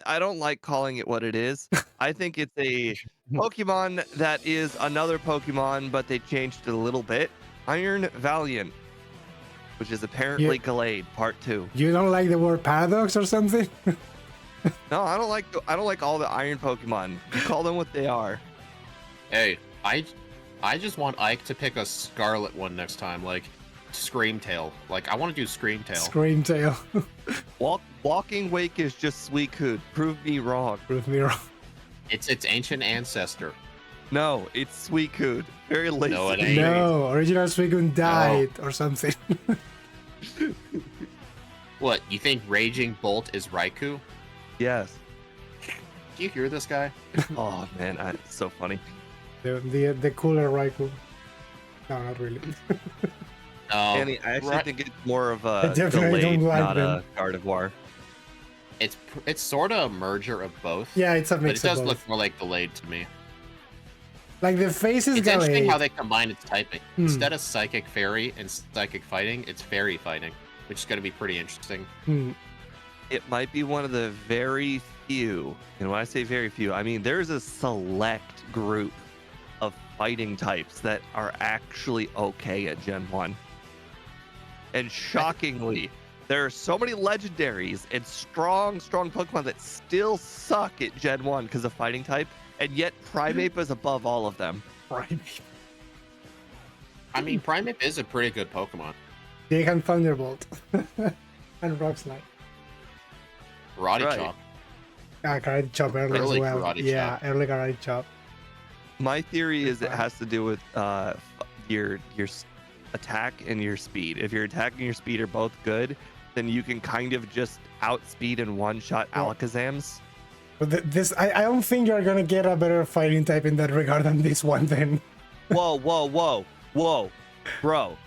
I don't like calling it what it is. I think it's a Pokemon that is another Pokemon, but they changed it a little bit. Iron Valiant, which is You apparently Gallade Part 2. you don't like the word paradox or something? No, I don't like all the Iron Pokemon. You call them what they are. Hey, I just want Ike to pick a Scarlet one next time, like Screamtail. Like I want to do Screamtail. Screamtail. Walking Wake is just Suicune. Prove me wrong. Prove me wrong. It's its ancient ancestor. No, it's Suicune. Very lazy. No, it ain't. No, original Suicune died or something. What, you think Raging Bolt is Raikou? Yes. Do you hear this guy? Oh man, it's so funny. The cooler Raikou. No, not really. Annie, I actually think it's more of a definitely Gallade, don't like not them. a Gardevoir. It's sort of a merger of both. Yeah, it's a But mix it does of both. look more like Gallade to me. Like the face is It's interesting how Gallade. they combine its typing. Instead of Psychic Fairy and Psychic Fighting, it's Fairy Fighting, which is going to be pretty interesting. It might be one of the very few, and when I say very few, I mean there's a select group of fighting types that are actually okay at Gen 1. And shockingly, there are so many legendaries and strong Pokemon that still suck at Gen 1 because of fighting type, and yet Primeape is above all of them. Primeape. I mean, Primeape is a pretty good Pokemon. They can Thunderbolt. And Rock Slide. Karate Right. Chop. Karate Chop early as Early well. Karate Yeah, Chop. early Karate Chop. My theory is it has to do with your attack and your speed. If your attack and your speed are both good, then you can kind of just outspeed and one-shot Alakazams. But I don't think you're gonna get a better fighting type in that regard than this one then. Whoa, bro!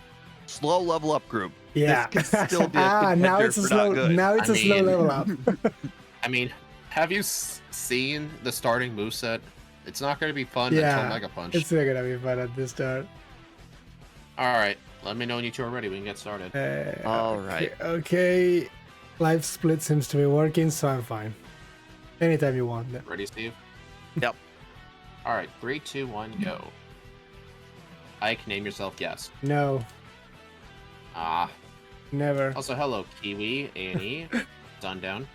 Slow level up group. Yeah. This can still be a now contender it's a for slow. not good. Now it's I a slow mean- level up. I mean, have you seen the starting moveset? It's not going to be fun Yeah, until Mega Punch. It's not gonna be fun at the start. Alright, let me know when you two are ready. We can get started. All okay, right. Okay. Live split seems to be working, so I'm fine. Anytime you want. Then. Ready, Steve? Yep. Alright, 3, 2, 1, go. Ike, name yourself guest. No, Ah. never. Also, hello, Kiwi, Annie, Sundown.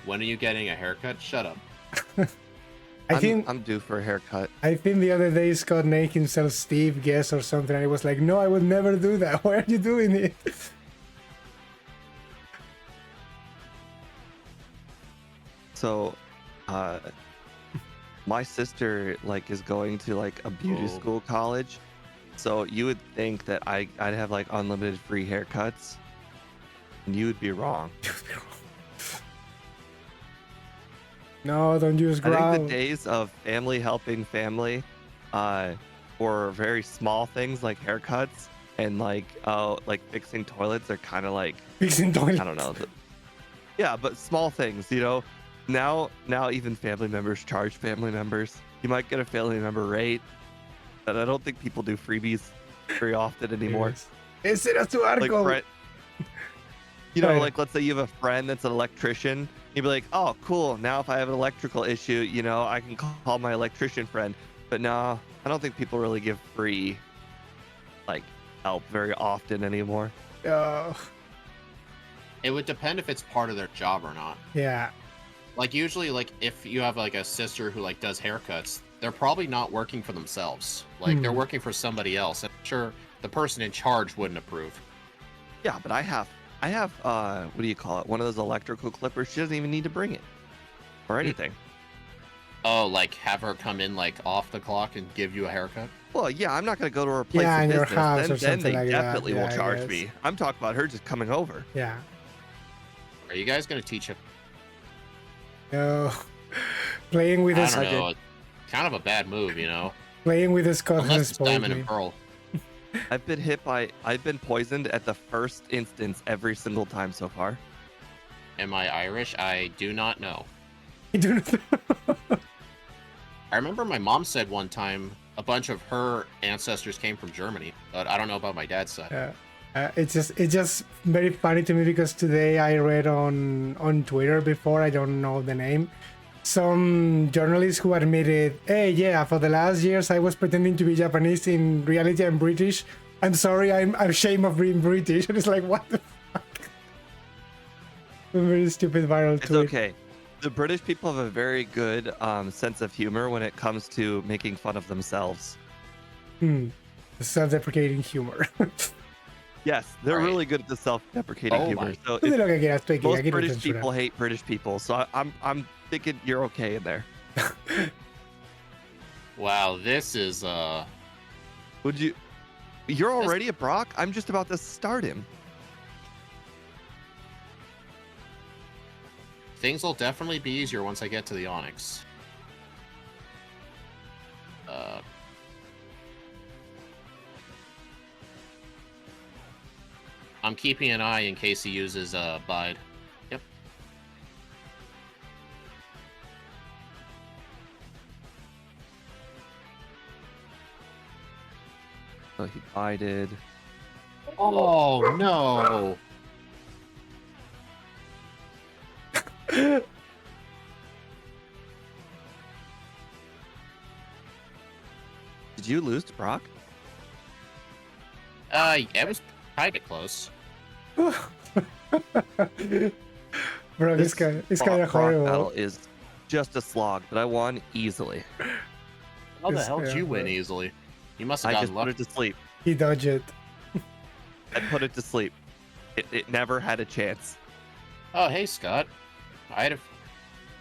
When are you getting a haircut? Shut up. I think I'm due for a haircut. the other day Scott named himself Steve Guess or something, and he was like, "No, I would never do that. Why are you doing it?" So, my sister is going to a beauty Oh. school college. So you would think that I'd have unlimited free haircuts, and you would be wrong. No, don't use I think ground. the days of family helping family, for very small things like haircuts and fixing toilets are kind of Fixing toilet. I don't know. Yeah, but small things, Now even family members charge family members. You might get a family member rate, but I don't think people do freebies very often anymore. Ese era su Like, arco. let's say you have a friend that's an electrician. You'd be like, oh, cool. Now if I have an electrical issue, I can call my electrician friend. But no, I don't think people really give free, help very often anymore. Oh, It would depend if it's part of their job or not. yeah. Usually, if you have, a sister who, does haircuts, they're probably not working for themselves. They're working for somebody else. I'm sure the person in charge wouldn't approve. Yeah, but I have, what do you call it? One of those electrical clippers. She doesn't even need to bring it or anything. Oh, have her come in, off the clock and give you a haircut? Well, yeah, I'm not going to go to her place Yeah, of in your business. house or Then they something like that. definitely Yeah, will I charge guess. me. I'm talking about her just coming over. Yeah. Are you guys going to teach him? No. Playing with I this. don't know. It's kind of a bad move, Playing with this Scott Unless has it's spoiled Diamond me. and Pearl. I've been poisoned at the first instance every single time so far. Am I Irish? I do not know. You do not- I remember my mom said one time a bunch of her ancestors came from Germany, but I don't know about my dad's side. Yeah. It's just very funny to me because today I read on Twitter before, I don't know the name, some journalists who admitted, hey, yeah, for the last years I was pretending to be Japanese. In reality, I'm British. I'm sorry, I'm ashamed of being British. And it's like, what the fuck? A very stupid viral It's tweet. okay. The British people have a very good sense of humor when it comes to making fun of themselves. Self-deprecating humor. Yes, they're Right. really good at the self-deprecating Oh humor. my- So Es de lo que quieras, Twiki, most aquí no hay British censura. people hate British people, so I'm thinking you're okay in there. Wow, this is Would you? You're already a Brock. I'm just about to start him. things will definitely be easier once I get to the Onyx. I'm keeping an eye in case he uses Bide. Yep. So he bided. Oh no! Did you lose to Brock? It was kind of close. Bro, this guy is kind of Brock battle horrible. is just a slog, but I won easily. How the Yes, hell did yeah, you win bro. easily? You must have I gotten just put lucky. it to sleep. He dodged it. I put it to sleep. It never had a chance. Oh, hey Scott. I'd have.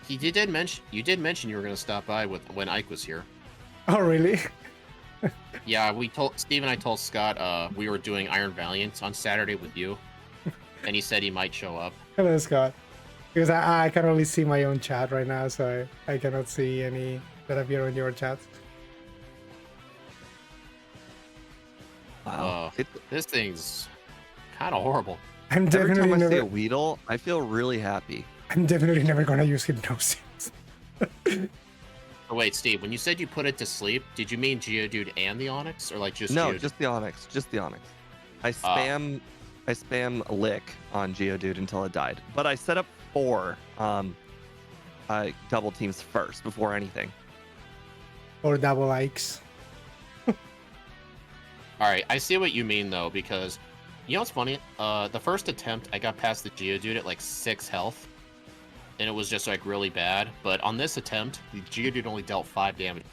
You did mention you were gonna stop by when Ike was here. Oh, really? Yeah, Steve and I told Scott we were doing Iron Valiant on Saturday with you, and he said he might show up. Hello, Scott. Because I can only see my own chat right now, so I cannot see any that appear on your chat. Wow. This thing's kind of horrible. I'm Every definitely time I see a never. Weedle, I feel really happy. I'm definitely never gonna use hypnosis. Oh, wait, Steve, when you said you put it to sleep, did you mean Geodude and the Onyx, or like just No, Geodude? just the Onyx. Just the Onyx. I Ah. spam lick on Geodude until it died. But I set up 4 double teams first before anything. Or double likes. All right, I see what you mean though, because you know what's funny? The first attempt, I got past the Geodude at like 6 health, and it was just like really bad. But on this attempt, the Geodude only dealt 5 damage.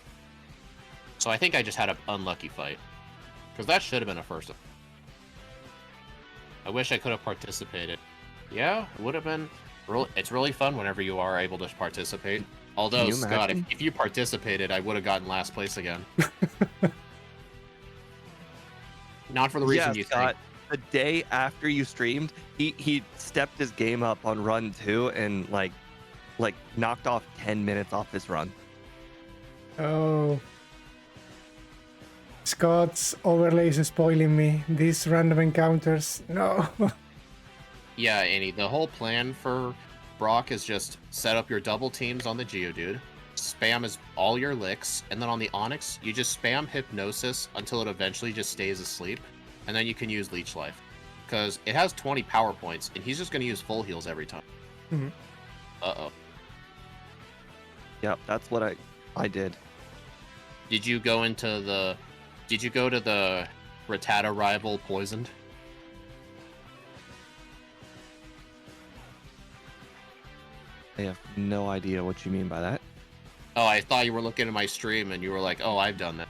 So I think I just had an unlucky fight, because that should have been a first. I wish I could have participated. Yeah, it would have been. It's really fun whenever you are able to participate. Although, you Scott, imagine? if you participated, I would have gotten last place again. Not for the reason you Scott, think. the day after you streamed, he stepped his game up on run 2 and like knocked off 10 minutes off his run. Oh. Scott's overlays is spoiling me. These random encounters. No. Yeah, Annie, the whole plan for Brock is just set up your double teams on the Geodude, spam all your licks, and then on the Onyx, you just spam Hypnosis until it eventually just stays asleep, and then you can use Leech Life. Because it has 20 power points, and he's just going to use full heals every time. Mhm. Uh-oh. Yep, that's what I did. Did you go to the Rattata rival poisoned? I have no idea what you mean by that. Oh, I thought you were looking at my stream and you were like, oh, I've done that.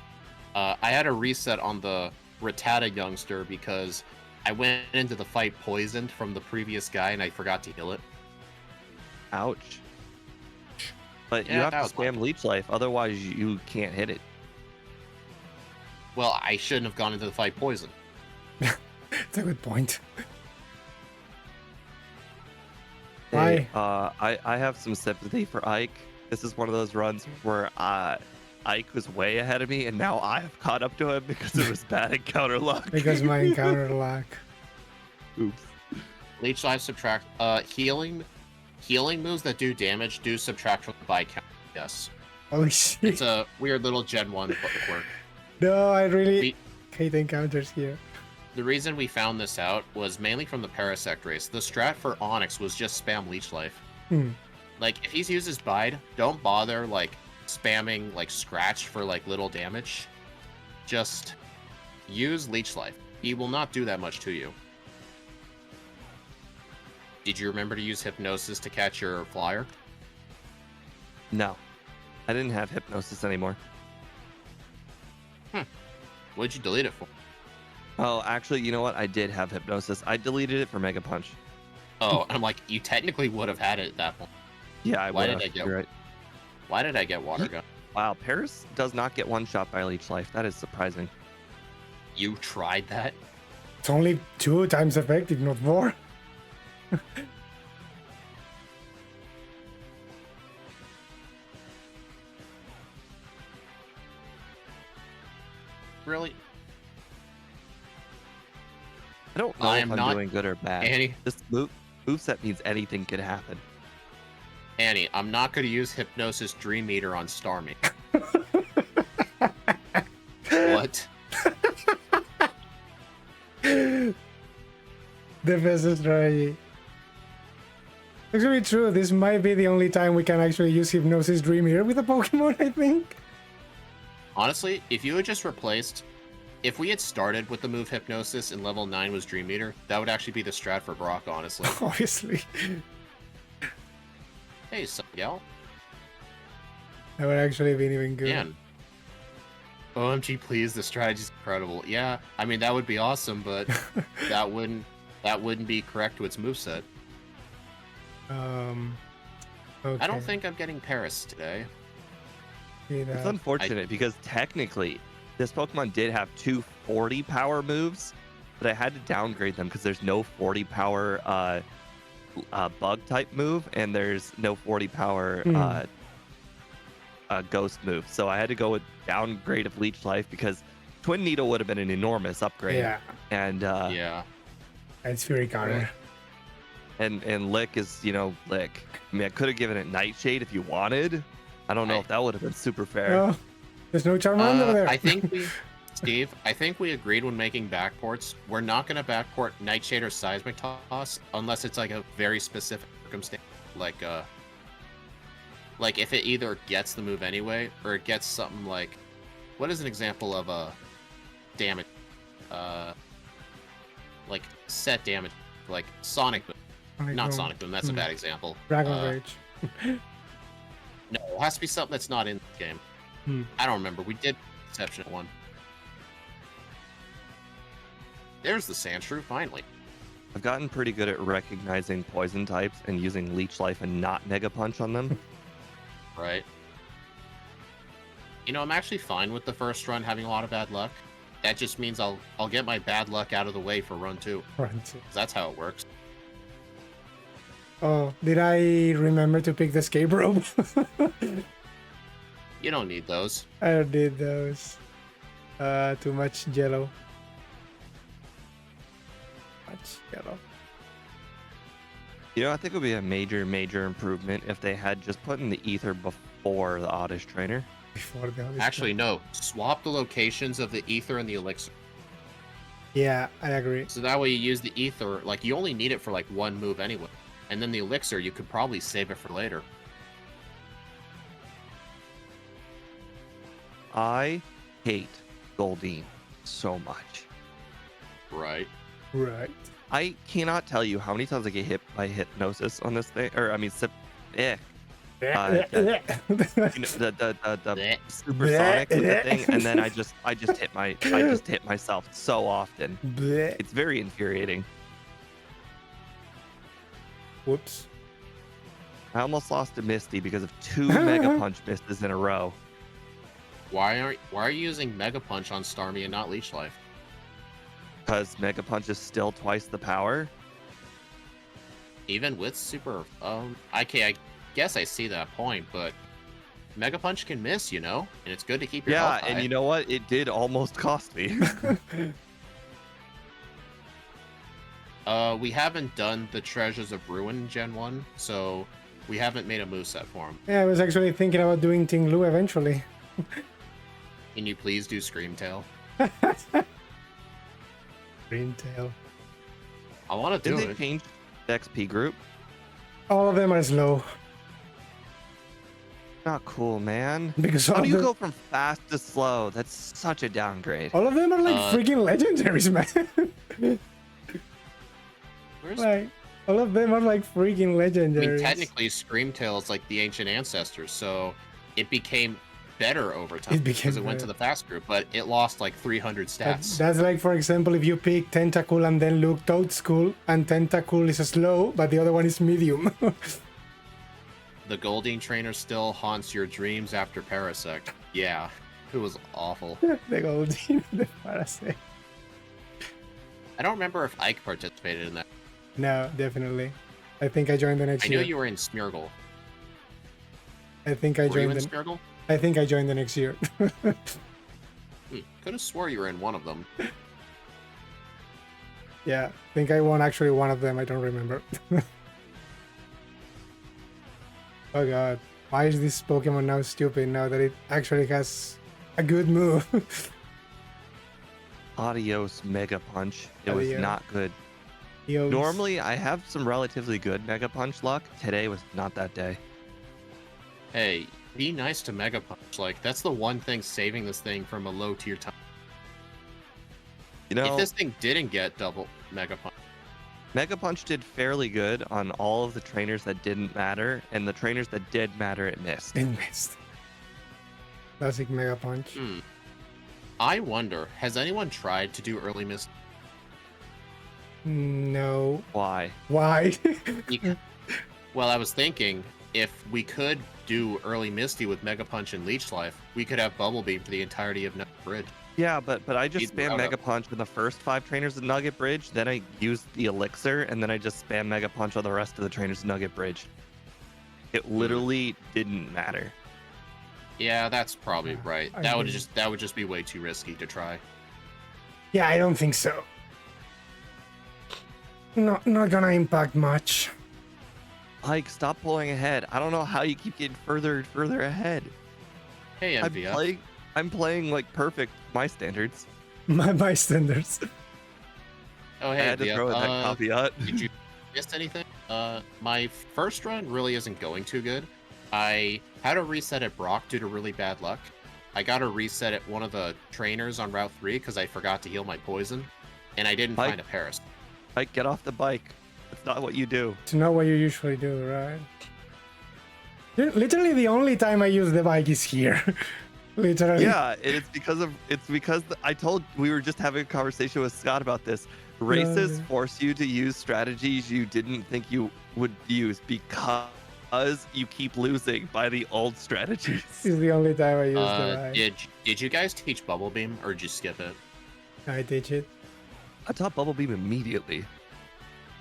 I had a reset on the Rattata youngster because I went into the fight poisoned from the previous guy and I forgot to heal it. Ouch. But you Yeah, have that to was my spam Leech Life, otherwise you can't hit it. Well, I shouldn't have gone into the fight poisoned. It's a good point. Hey, Why? I have some sympathy for Ike. This is one of those runs where Ike was way ahead of me, and now I have caught up to him because it was bad encounter luck. Because my encounter lack. Oops. Leech Life subtract healing moves that do damage do subtract from the bite count. Yes. Holy shit. It's a weird little Gen 1 quirk. No, I really We- hate encounters here. the reason we found this out was mainly from the Parasect race. The strat for Onyx was just spam Leech Life. Hmm. Like, if he's uses Bide, don't bother, like, spamming, like, Scratch for, like, little damage. Just use Leech Life. He will not do that much to you. Did you remember to use Hypnosis to catch your flyer? No, I didn't have Hypnosis anymore. What'd you delete it for? Oh, actually, you know what? I did have Hypnosis. I deleted it for Mega Punch. Oh, I'm like, you technically would have had it at that point. Yeah, I Why would did have. I get- You're right. Why did I get Water Gun? Wow, Paris does not get one shot by Leech Life. That is surprising. You tried that? It's only 2 times effective, not more. Really? I don't know I if am I'm not- doing good or bad. Annie, This moveset means anything could happen. Annie, I'm not going to use Hypnosis Dream Eater on Starmie. What? The best strategy. Actually true, this might be the only time we can actually use Hypnosis Dream here with a Pokemon, I think. Honestly, if you had just replaced... If we had started with the move Hypnosis and level 9 was Dream Eater, that would actually be the strat for Brock, honestly. Obviously. Hey, sup, gal? That would actually be even good. Man. OMG, please, the strategy's incredible. Yeah, I mean, that would be awesome, but that wouldn't be correct to its moveset. Okay. I don't think I'm getting Paris today. See It's that. unfortunate because technically this Pokemon did have 2 40 power moves, but I had to downgrade them because there's no 40 power bug type move and there's no 40 power ghost move. So I had to go with downgrade of Leech Life because Twin Needle would have been an enormous upgrade. Yeah, And Yeah. it's Fury Counter. and Lick is, Lick. I mean, I could have given it Nightshade if you wanted. I don't know if that would have been super fair. Oh, there's no Charmander there. I think Steve, I think we agreed when making backports, we're not going to backport Nightshade or Seismic Toss unless it's like a very specific circumstance, like if it either gets the move anyway or it gets something like, what is an example of a damage, like set damage, like Sonic Boom, not Sonic Boom, that's a bad example. Dragon Rage. No, it has to be something that's not in the game. I don't remember. We did Exception at one. There's the Sandshrew, finally. I've gotten pretty good at recognizing poison types and using Leech Life and not Mega Punch on them. Right. You know, I'm actually fine with the first run having a lot of bad luck. That just means I'll get my bad luck out of the way for run 2. Run 2. That's how it works. Oh, did I remember to pick the escape rope? You don't need those. I did those. Too much yellow. Much yellow. I think it would be a major improvement if they had just put in the Ether before the Oddish Trainer. Before the other Actually, no. Swap the locations of the Ether and the Elixir. Yeah, I agree. So that way you use the Ether, like, you only need it for, like, one move anyway. And then the Elixir, you could probably save it for later. I hate Goldeen so much. Right. Right. I cannot tell you how many times I get hit by Hypnosis on this thing, or I mean, the supersonic with the thing, and then I just hit myself so often. It's very infuriating. Whoops. I almost lost to Misty because of 2 Mega Punch misses in a row. Why are you using Mega Punch on Starmie and not Leech Life? Because Mega Punch is still twice the power. Even with Super... I guess I see that point, but Mega Punch can miss, and it's good to keep your health high. And you know what? It did almost cost me. We haven't done the Treasures of Ruin Gen 1, so we haven't made a moveset for him. Yeah, I was actually thinking about doing Ting Lu eventually. Can you please do Scream Tail? Green-tail. I want to do Did they it. change the XP group? All of them are slow. Not cool, man. Because How all do of you them, go from fast to slow? That's such a downgrade. all of them are like freaking legendaries, man. Where's Like, all of them are like freaking I legendaries. mean, technically, Screamtail is like the ancient ancestors, so it became better over time It became because it went to better. the fast group, but it lost like 300 stats. That's like, for example, if you pick Tentacool and then look Toad School, and Tentacool is slow, but the other one is medium. The Goldeen trainer still haunts your dreams after Parasect. Yeah, it was awful. The Goldeen, the Parasect. I don't remember if Ike participated in that. No, definitely. I think I joined the next I year. know you were in Smeargle. I think I Were you joined in the. Smeargle? I think I joined the next year. Could have swore you were in one of them. Yeah, I think I won actually one of them. I don't remember. Oh god, why is this Pokemon now stupid now that it actually has a good move? Adios Mega Punch. It was Adios. not good. Yos. Normally, I have some relatively good Mega Punch luck. Today was not that day. Hey, be nice to Mega Punch. Like, that's the one thing saving this thing from a low tier time. You know, If this thing didn't get double Mega Punch, Mega Punch did fairly good on all of the trainers that didn't matter, and the trainers that did matter, it missed. It missed. Classic Mega Punch. I wonder, has anyone tried to do early miss? No. Why? Why? Well, I was thinking, if we could do early Misty with Mega Punch and Leech Life, we could have Bubble Beam for the entirety of Nugget Bridge. Yeah, but I just Speed spam route Mega up. Punch in the first 5 trainers of Nugget Bridge, then I used the Elixir, and then I just spam Mega Punch on the rest of the trainers of Nugget Bridge. It literally didn't matter. Yeah, that's probably right. I That would mean- just be way too risky to try. Yeah, I don't think so. Not gonna impact much. Like, stop pulling ahead. I don't know how you keep getting further and further ahead. Hey, MVF. I'm playing like perfect my standards. My standards. Oh, I hey, had to MVF. throw in that caveat. Did you miss anything? My first run really isn't going too good. I had a reset at Brock due to really bad luck. I got a reset at one of the trainers on Route 3 because I forgot to heal my poison, and I didn't Mike? find a Paris. Like, get off the bike. That's not what you do. It's not what you usually do, right? Literally, the only time I use the bike is here. Literally. Yeah, it's because I told we were just having a conversation with Scott about this. Races yeah. force you to use strategies you didn't think you would use because you keep losing by the old strategies. This is the only time I use the bike. Did you guys teach Bubble Beam or did you skip it? I teach it. I taught Bubble Beam immediately.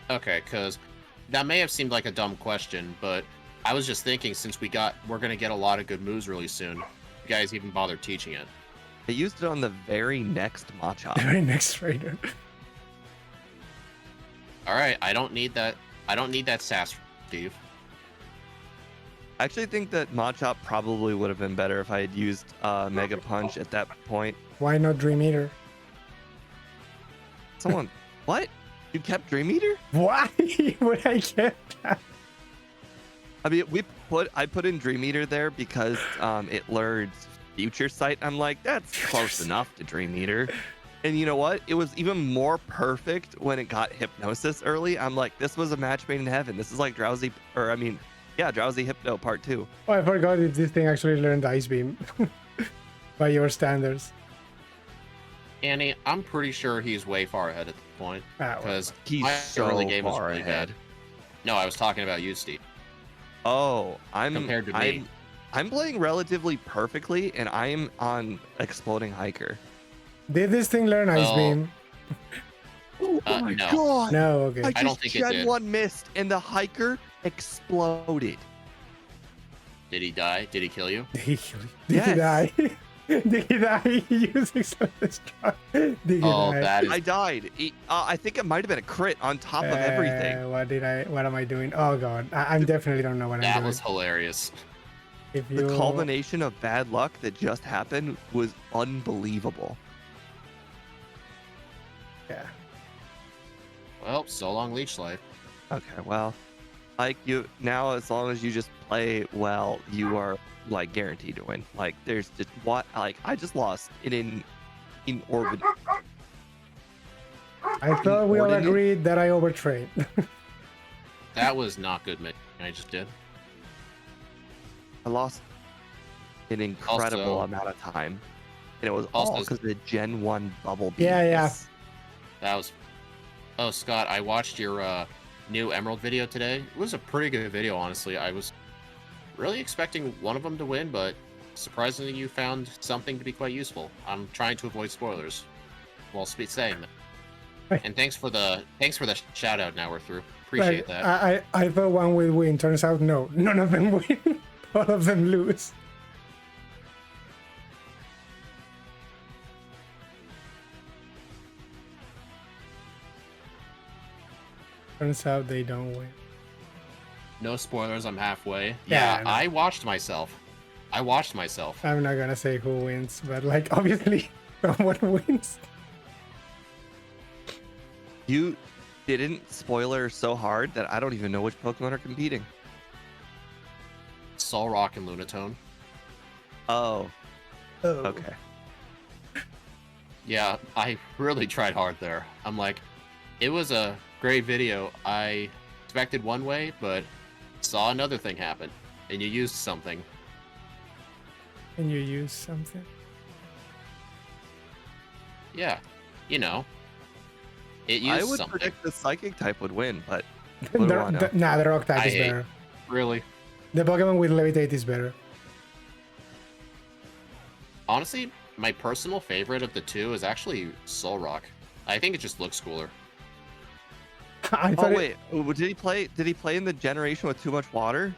Okay, because that may have seemed like a dumb question, but I was just thinking since we're gonna get a lot of good moves really soon, you guys even bothered teaching it. I used it on the very next Machop. Very next trainer. All right, I don't need that. I don't need that sass, Steve. I actually think that Machop probably would have been better if I had used Mega Punch at that point. Why not Dream Eater? Someone, what? You kept Dream Eater? Why would I get that? I mean, I put in Dream Eater there because it learns Future Sight. I'm like, that's close enough to Dream Eater. And you know what? It was even more perfect when it got Hypnosis early. I'm like, this was a match made in heaven. This is like Drowsy Hypno Part 2. Oh, I forgot if this thing actually learned Ice Beam. By your standards. Annie, I'm pretty sure he's way far ahead at this point because He's my so early game was far really ahead. bad. No, I was talking about you, Steve. Oh, Compared to me. I'm playing relatively perfectly, and I'm on Exploding Hiker. Did this thing learn Ice Oh. Beam? Oh my no. god! No, okay. I I don't just think it Gen did. 1 missed, and the Hiker exploded. Did he die? Did he kill you? Did he Yes. die? Did he die using some destruct? Did he Oh, die? that is. I died. I think it might have been a crit on top of everything. What am I doing? Oh god, I definitely don't know what I'm That doing. was hilarious. If The you... culmination of bad luck that just happened was unbelievable. Yeah. Well, so long leech life. Okay, well, like you now, as long as you just play well, you are like guaranteed to win. Like there's just what like I just lost in orbit. I thought we all Inordinate? agreed that I overtrained. That was not good, mate. I just did. I lost an incredible Also- amount of time, and it was Also- all because of the Gen 1 bubble beam. Yeah, yeah. miss. That was. Oh, Scott, I watched your new Emerald video today. It was a pretty good video, honestly. I was really expecting one of them to win, but surprisingly, you found something to be quite useful. I'm trying to avoid spoilers while saying that. And thanks for the shout out. Now we're through. Appreciate Like, that. I thought one will win. Turns out no, none of them win. All of them lose. Turns out they don't win. No spoilers. I'm halfway. Yeah, Yeah, I know. I watched myself. I'm not gonna say who wins, but like obviously someone wins. You didn't spoiler so hard that I don't even know which Pokemon are competing. Solrock and Lunatone. Oh, Oh. okay. Yeah, I really tried hard there. I'm like, it was a great video. I expected one way, but saw another thing happen, and you used something. Can you use something? Yeah, you know, it I used would something. predict the Psychic type would win, but what do I know? Nah, the rock type I is hate- better. Really, The Pokemon with levitate is better. honestly, my personal favorite of the two is actually Solrock. I think it just looks cooler. I Oh thought wait, did he play? Did he play in the generation with too much water?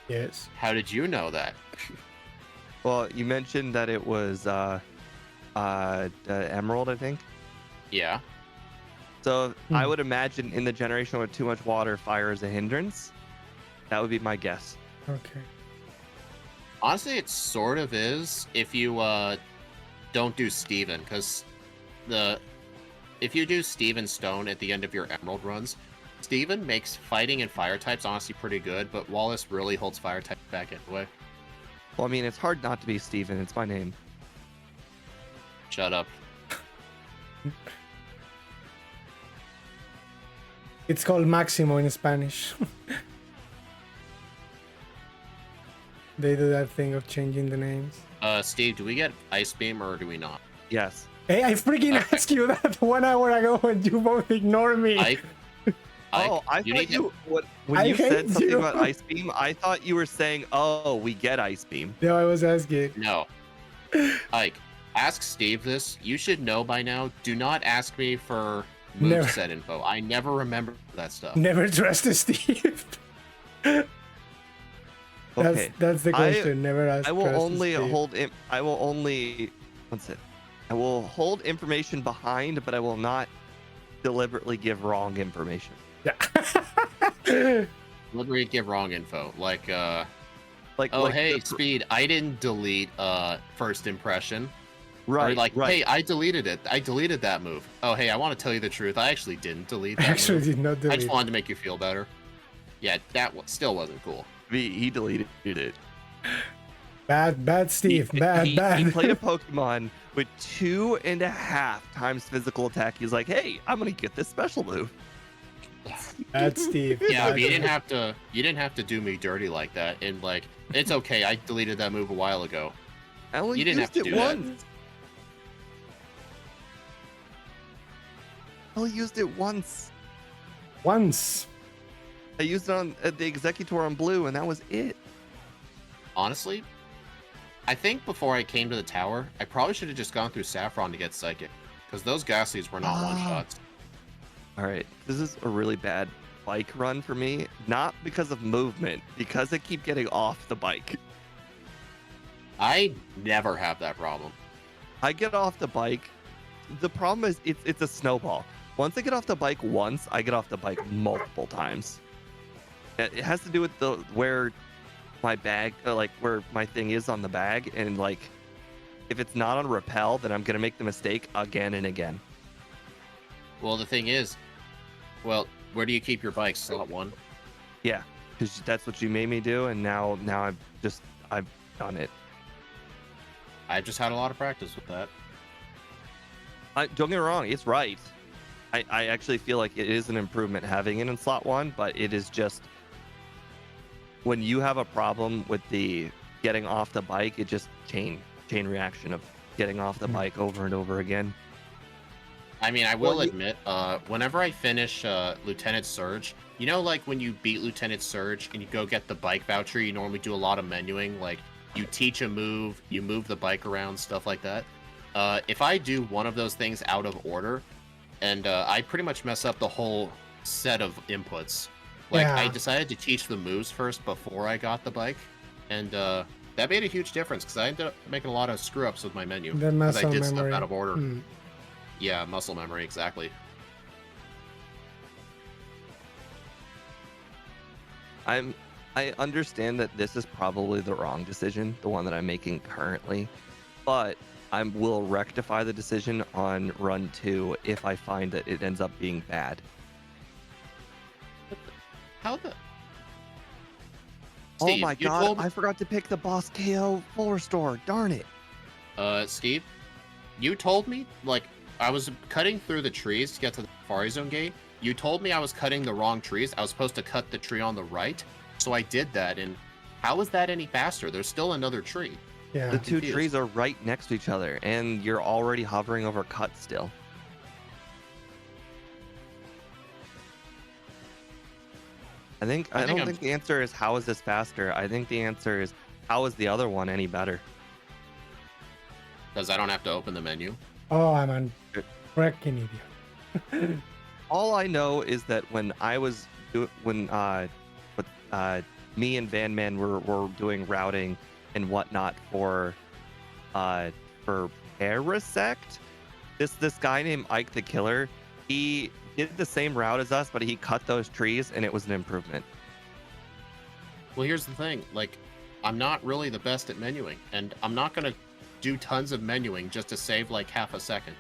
Yes. How did you know that? Well, you mentioned that it was Emerald, I think. Yeah, So I Hmm. would imagine in the generation with too much water, fire is a hindrance. That would be my guess. Okay. honestly, it sort of is if you don't do Steven, because if you do Steven Stone at the end of your Emerald runs, Steven makes fighting and fire types honestly pretty good, but Wallace really holds fire type back anyway. Well, I mean, it's hard not to be Steven. It's my name. Shut up. It's called Maximo in Spanish. They do that thing of changing the names. Steve, do we get Ice Beam or do we not? Yes. Hey, I freaking Okay. asked you that 1 hour ago and you both ignored me. Oh, I you thought need to- you when I you said hate something you. about Ice Beam, I thought you were saying, "Oh, we get Ice Beam." No, I was asking. No. Ike, ask Steve this. You should know by now. Do not ask me for Never. moveset info. I never remember that stuff. Never trust Steve. Okay. That's the question. Never ask. I will trust only Steve. hold. I will only. What's it? I will hold information behind, but I will not deliberately give wrong information. Yeah. Deliberately give wrong info. Like, oh, Like hey, the- Speed, I didn't delete first impression. right, Or like, right. hey, I deleted it. I deleted that move. Oh, hey, I want to tell you the truth. I actually didn't delete I that actually move. did not I delete. just wanted to make you feel better. Yeah, that still wasn't cool. He deleted it. Bad Steve. Bad. He played a Bad. Pokemon with 2.5 times physical attack. He's like, hey, I'm gonna get this special move. Bad Steve. Yeah, Bad but you Steve. didn't have to do me dirty like that. And like, it's okay. I deleted that move a while ago. I only You didn't used have to it do that. once. I only used it once. Once. I used it on the Executor on blue, and that was it. Honestly, I think before I came to the tower, I probably should have just gone through Saffron to get Psychic. Because those Ghastlies were not one-shots. All right, this is a really bad bike run for me. Not because of movement, because I keep getting off the bike. I never have that problem. I get off the bike. The problem is it's a snowball. Once I get off the bike once, I get off the bike multiple times. It has to do with the where my bag, like where my thing is on the bag, and like if it's not on repel, then I'm gonna make the mistake again and again. Well, the thing is, Well, where do you keep your bike? Slot 1? Yeah, because that's what you made me do, and now I've done it. I've just had a lot of practice with that. Don't get me wrong, it's right. I actually feel like it is an improvement having it in slot 1, but it is just when you have a problem with the getting off the bike, it just chain reaction of getting off the bike over and over again. I mean, I will admit, whenever I finish Lieutenant Surge, you know, like when you beat Lieutenant Surge and you go get the bike voucher, you normally do a lot of menuing, like you teach a move, you move the bike around, stuff like that. If I do one of those things out of order, and I pretty much mess up the whole set of inputs. Like, I decided to teach the moves first before I got the bike, and that made a huge difference, because I ended up making a lot of screw-ups with my menu. The Because I muscle did stuff memory. out of order. Yeah, muscle memory, exactly. I understand that this is probably the wrong decision, the one that I'm making currently, but I will rectify the decision on run 2 if I find that it ends up being bad. How the... Oh Steve, my you god, told- I forgot to pick the boss KO full restore. Darn it. Steve, you told me, like, I was cutting through the trees to get to the Safari Zone gate. You told me I was cutting the wrong trees. I was supposed to cut the tree on the right, so I did that, and how is that any faster? There's still another tree. Yeah. The two confused. trees are right next to each other, and you're already hovering over cut still. I don't think the answer is how is this faster. I think the answer is how is the other one any better. Because I don't have to open the menu. Oh, I'm a freaking idiot. All I know is that when me and Van Man were doing routing and whatnot for Parasect, this guy named Ikethekiller, he did the same route as us, but he cut those trees and it was an improvement. Well, here's the thing. Like, I'm not really the best at menuing, and I'm not going to do tons of menuing just to save like half a second.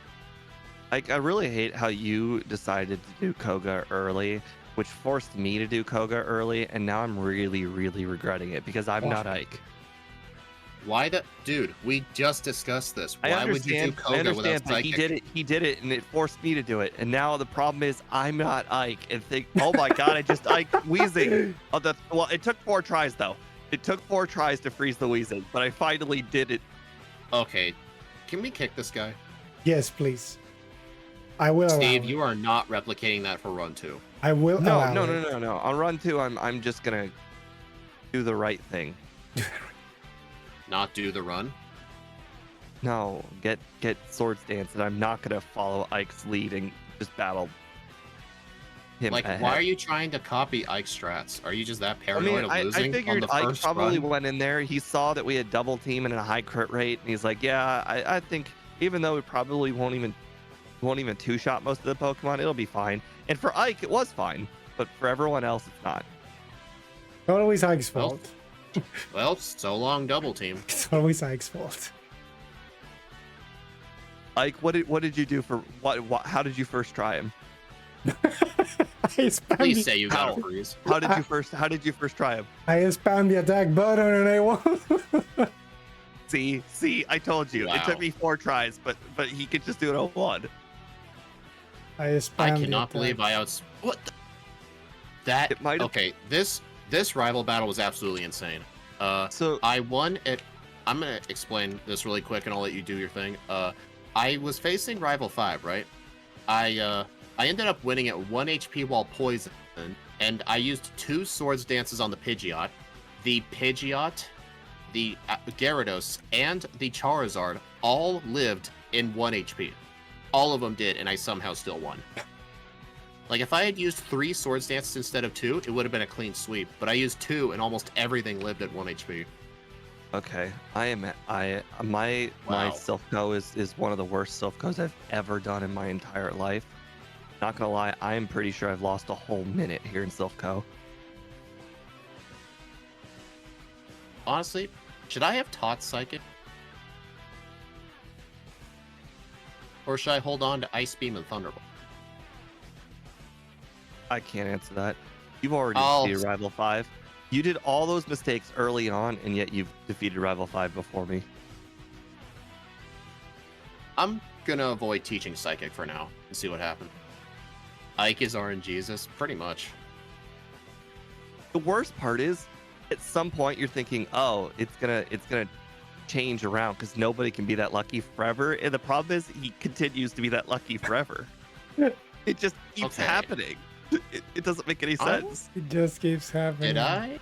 Like, I really hate how you decided to do Koga early, which forced me to do Koga early, and now I'm really, really regretting it because I'm not Ike. Why the... Dude, we just discussed this. I Why would you do understand, Koga without but Psychic? he did it, and it forced me to do it. And now the problem is I'm not Ike, and think, oh my god, I just Ike wheezing. Well, it took 4 tries though. It took 4 tries to freeze the wheezing, but I finally did it. Okay, can we kick this guy? Yes, please. I will. Steve, allow you are not replicating that for run 2. I will. No. allow it. On run 2, I'm just gonna do the right thing. Not do the run? No, get Swords Dance, and I'm not gonna follow Ike's lead and just battle him. Like, ahead. why are you trying to copy Ike's strats? Are you just that I paranoid mean, of I losing on figured the Ike first probably run? went in there. He saw that we had double team and a high crit rate, and he's like, "Yeah, I think even though we probably won't even two-shot most of the Pokemon, it'll be fine." And for Ike, it was fine, but for everyone else, it's not. Always Ike's Well- fault. Well, so long, double team. It's always Ike's fault. Ike, what did you do for what? How did you first try him? I spammed Please the, say you got a freeze. How did you first try him? I spammed the attack button and I won. See, I told you. Wow. It took me 4 tries, but he could just do it on 1. I spammed I the cannot attack. believe I outs... What the... That... It might have- Okay, this rival battle was absolutely insane. So I won it... I'm gonna explain this really quick and I'll let you do your thing. I was facing Rival 5, right? I ended up winning at 1 HP while poisoned, and I used 2 Swords Dances on the Pidgeot. The Pidgeot, the Gyarados, and the Charizard all lived in 1 HP. All of them did, and I somehow still won. Like, if I had used 3 Swords Dances instead of 2, it would have been a clean sweep, but I used 2, and almost everything lived at 1 HP. okay, my Wow. Silph-Co is one of the worst Silph-Cos I've ever done in my entire life. Not gonna lie, I'm pretty sure I've lost a whole minute here in Silph-Co. Honestly, should I have taught Psychic? Or should I hold on to Ice Beam and Thunderbolt? I can't answer that. You've already I'll- defeated Rival 5. You did all those mistakes early on, and yet you've defeated Rival 5 before me. I'm gonna avoid teaching Psychic for now and see what happens. Ike is RNGesus, pretty much. The worst part is, at some point you're thinking, oh, it's gonna change around because nobody can be that lucky forever. And the problem is he continues to be that lucky forever. It just keeps Okay. happening. It doesn't make any I- sense. It just keeps happening.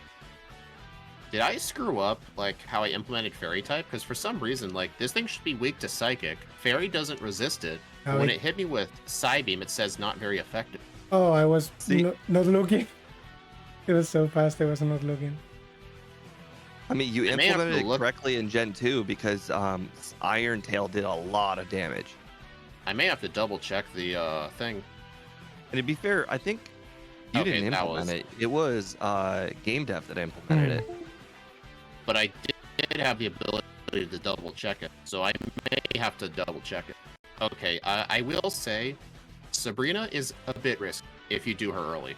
Did I screw up like how I implemented Fairy type? Because for some reason, like this thing should be weak to Psychic. Fairy doesn't resist it. Oh, But when it- it hit me with Psybeam, it says not very effective. Oh, I was See- not looking. It was so fast, I was not looking. I mean, you I may have to implemented it look- correctly in Gen 2 because Iron Tail did a lot of damage. I may have to double check the thing. And to be fair, I think you Okay, didn't that implement was- it. It was Game Dev that implemented it. But I did have the ability to double check it, so I may have to double check it. Okay, I will say Sabrina is a bit risky if you do her early.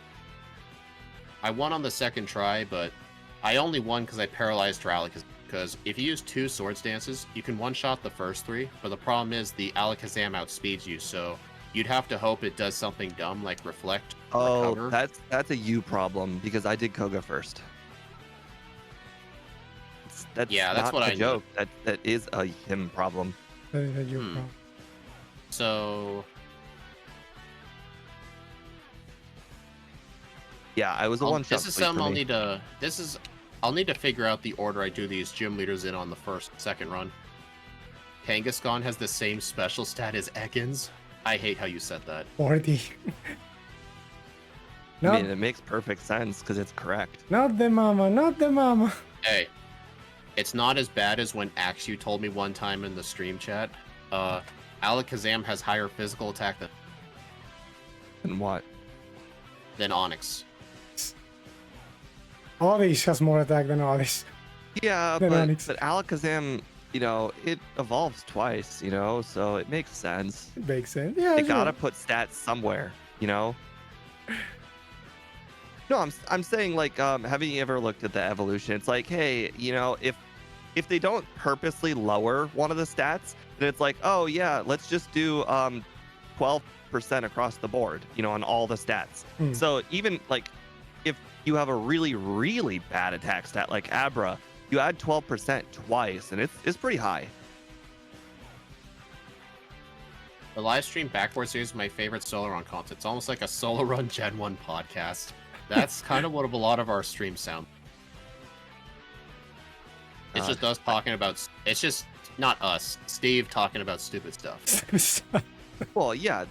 I won on the second try, but I only won because I paralyzed her Alakazam. Because if you use 2 Swords Dances, you can one-shot the first 3, but the problem is the Alakazam outspeeds you, so you'd have to hope it does something dumb like Reflect or Oh, Recover. that's a you problem because I did Koga first. That's Yeah, that's not what a I knew. joke. That is a him problem. That is a your Hmm. problem. So Yeah, I was a one shot. this is something I'll need to. I'll need to figure out the order I do these gym leaders in on the second run. Kangaskhan has the same special stat as Ekans. I hate how you said that. 40. I Not, mean, it makes perfect sense because it's correct. not the mama, not the mama. Hey, it's not as bad as when Axu told me one time in the stream chat. Alakazam has higher physical attack And what? than Onyx. Oddish has more attack than Oddish. Yeah, Then but Onyx. Alakazam, it evolves twice, so it makes sense. It makes sense. Yeah, They sure. gotta put stats somewhere. No, I'm saying like, haven't you ever looked at the evolution? It's like, hey, if they don't purposely lower one of the stats, then it's like, oh yeah, let's just do 12% across the board, on all the stats. Hmm. So even like if you have a really, really bad attack stat like Abra, you add 12% twice, and it's pretty high. The live stream backboard series is my favorite solo run content. It's almost like a solo run Gen 1 podcast. That's kind of what a lot of our streams sound. It's just us talking about. It's just not us. Steve talking about stupid stuff. Well, yeah,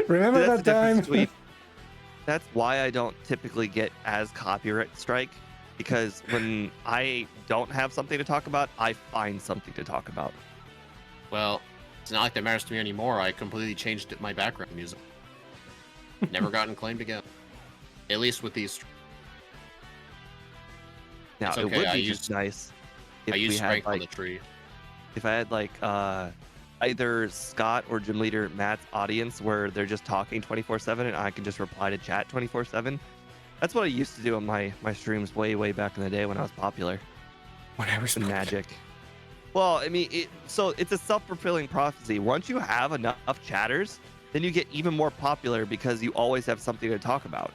Remember that's that the difference time? between. That's why I don't typically get as copyright strike, because when I don't have something to talk about, I find something to talk about. Well, it's not like that matters to me anymore. I completely changed my background music. Never gotten claimed again. At least with these. Now It's it okay, would I be use- just nice if I use we had strength on like the tree. if I had like either Scott or gym leader Matt's audience where they're just talking 24/7 and I can just reply to chat 24/7. That's what I used to do on my streams way back in the day when I was popular When I was in Magic. Well, I mean, it's a self-fulfilling prophecy. Once you have enough chatters, then you get even more popular because you always have something to talk about.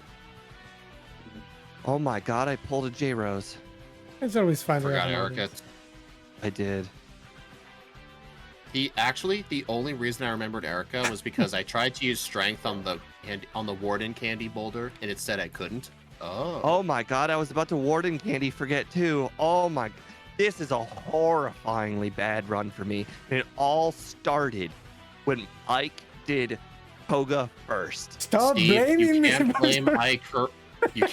Oh my god, I pulled a J Rose. It's always fun. to Forgot have an Erica. audience. I did. The only reason I remembered Erica was because I tried to use strength on the Warden candy boulder and it said I couldn't. Oh my god, I was about to Warden Candy forget too. Oh my, this is a horrifyingly bad run for me. And it all started when Ike did Koga first. Stop Steve, blaming you me. can't blame about- Ike for your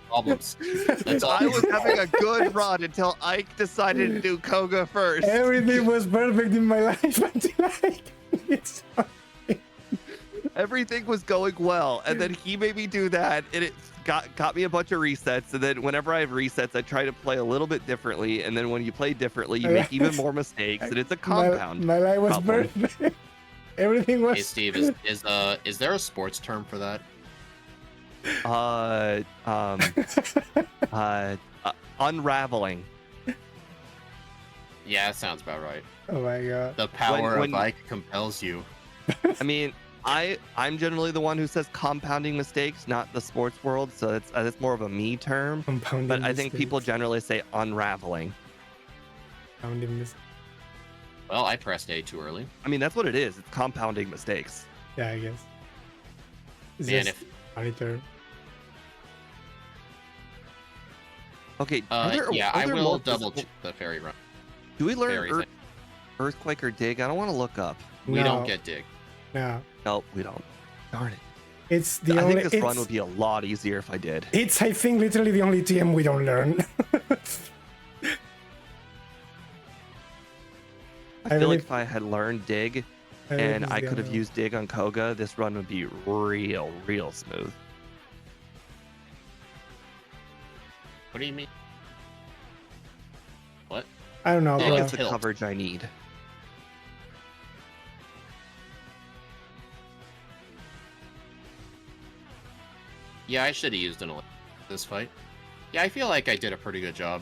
problems. That's all. I was having a good run until Ike decided to do Koga first. Everything was perfect in my life until I did something. Everything was going well, and then he made me do that, and it got me a bunch of resets. And then whenever I have resets, I try to play a little bit differently. And then when you play differently, you make even more mistakes, and it's a compound. My life was problem. perfect. Everything was. Hey Steve, is there a sports term for that? Uh, um, unraveling. Yeah, that sounds about right. Oh my god. The power when- of Ike compels you. I mean, I'm generally the one who says compounding mistakes, not the sports world. So that's more of a me term. Compounding But I think people mistakes. generally say unraveling. Compounding mistakes. Well, I pressed A too early. I mean, that's what it is. It's compounding mistakes. Yeah, I guess. It's Man, just if funny term. Okay. Are there I will more double physical- check the fairy run. Do we learn Fairy thing. earthquake or dig? I don't want to look up. We No. don't get dig. No. Nope, we don't. Darn it. It's the I only. think this run it's, would be a lot easier if I did. it's I think literally the only TM we don't learn. I feel like believe- if I had learned dig and I could have used dig on Koga, this run would be real smooth. What do you mean? What? I don't know, Dig Dig bro. is the tilt. coverage I need. Yeah, I should have used an this fight. Yeah, I feel like I did a pretty good job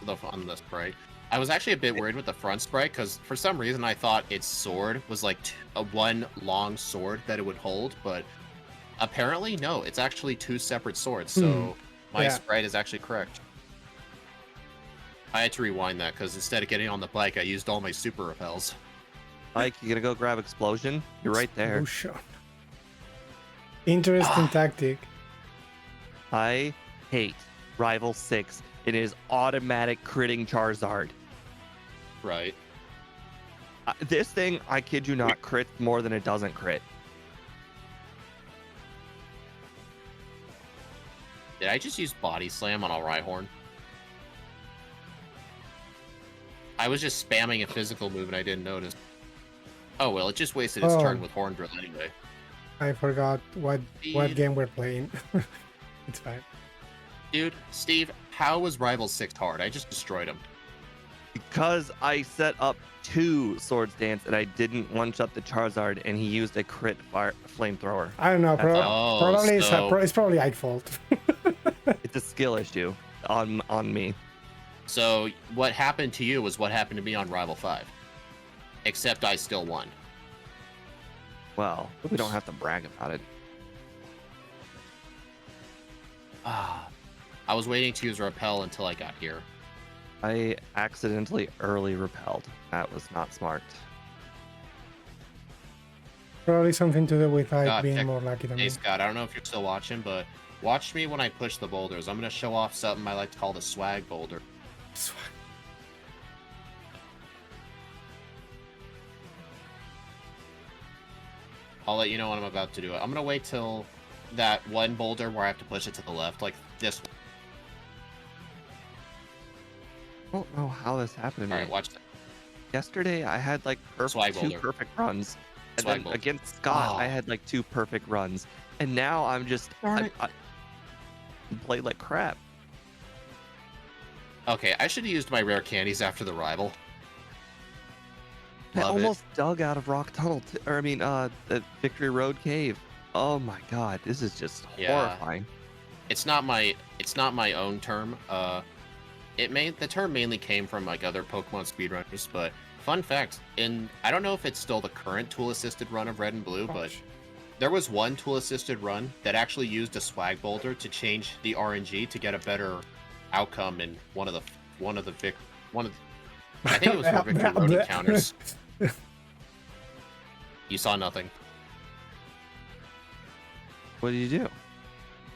on the sprite. I was actually a bit worried with the front sprite because for some reason I thought its sword was like a one long sword that it would hold, but apparently no, it's actually two separate swords. So my Yeah. sprite is actually correct. I had to rewind that because instead of getting on the bike, I used all my super repels. Mike, you gonna go grab explosion? You're right there. Explosion. Interesting tactic. I hate Rival 6. It is automatic critting Charizard. Right. This thing, I kid you not, crits more than it doesn't crit. Did I just use body slam on a Rhyhorn? I was just spamming a physical move and I didn't notice. Oh well, it just wasted its turn with Horn Drill anyway. I forgot what Dude. game we're playing. It's fine. Dude, Steve, how was Rival 6 hard? I just destroyed him. Because I set up 2 Swords Dance and I didn't one-shot the Charizard and he used a crit flamethrower. I don't know. Oh, Probably so- it's probably Ike's fault. It's a skill issue on me. So what happened to you was what happened to me on Rival 5. Except I still won. Well, we don't have to brag about it. I was waiting to use Repel until I got here. I accidentally early repelled. That was not smart. Probably something to do with Ike God, being check- more lucky than me. Hey Scott, I don't know if you're still watching, but watch me when I push the boulders. I'm gonna show off something I like to call the swag boulder. I'll let you know when I'm about to do it. I'm gonna wait till that one boulder where I have to push it to the left, like this one. I don't know how this happened to me. Alright, watch that. Yesterday, I had like Swag two boulder. perfect runs. And Swag then boulder. against Scott, I Oh. had like 2 perfect runs. And now I'm just Darn I it. played like crap. Okay, I should have used my rare candies after the rival. I Love it. almost dug out of Rock Tunnel, the Victory Road Cave. Oh my god, this is just Yeah. horrifying. It's not my own term. The term mainly came from like other Pokemon speedrunners, but fun fact, I don't know if it's still the current tool assisted run of Red and Blue, but there was one tool assisted run that actually used a swag boulder to change the RNG to get a better outcome in one of the I think it was for Victory Road encounters. You saw nothing. What did you do?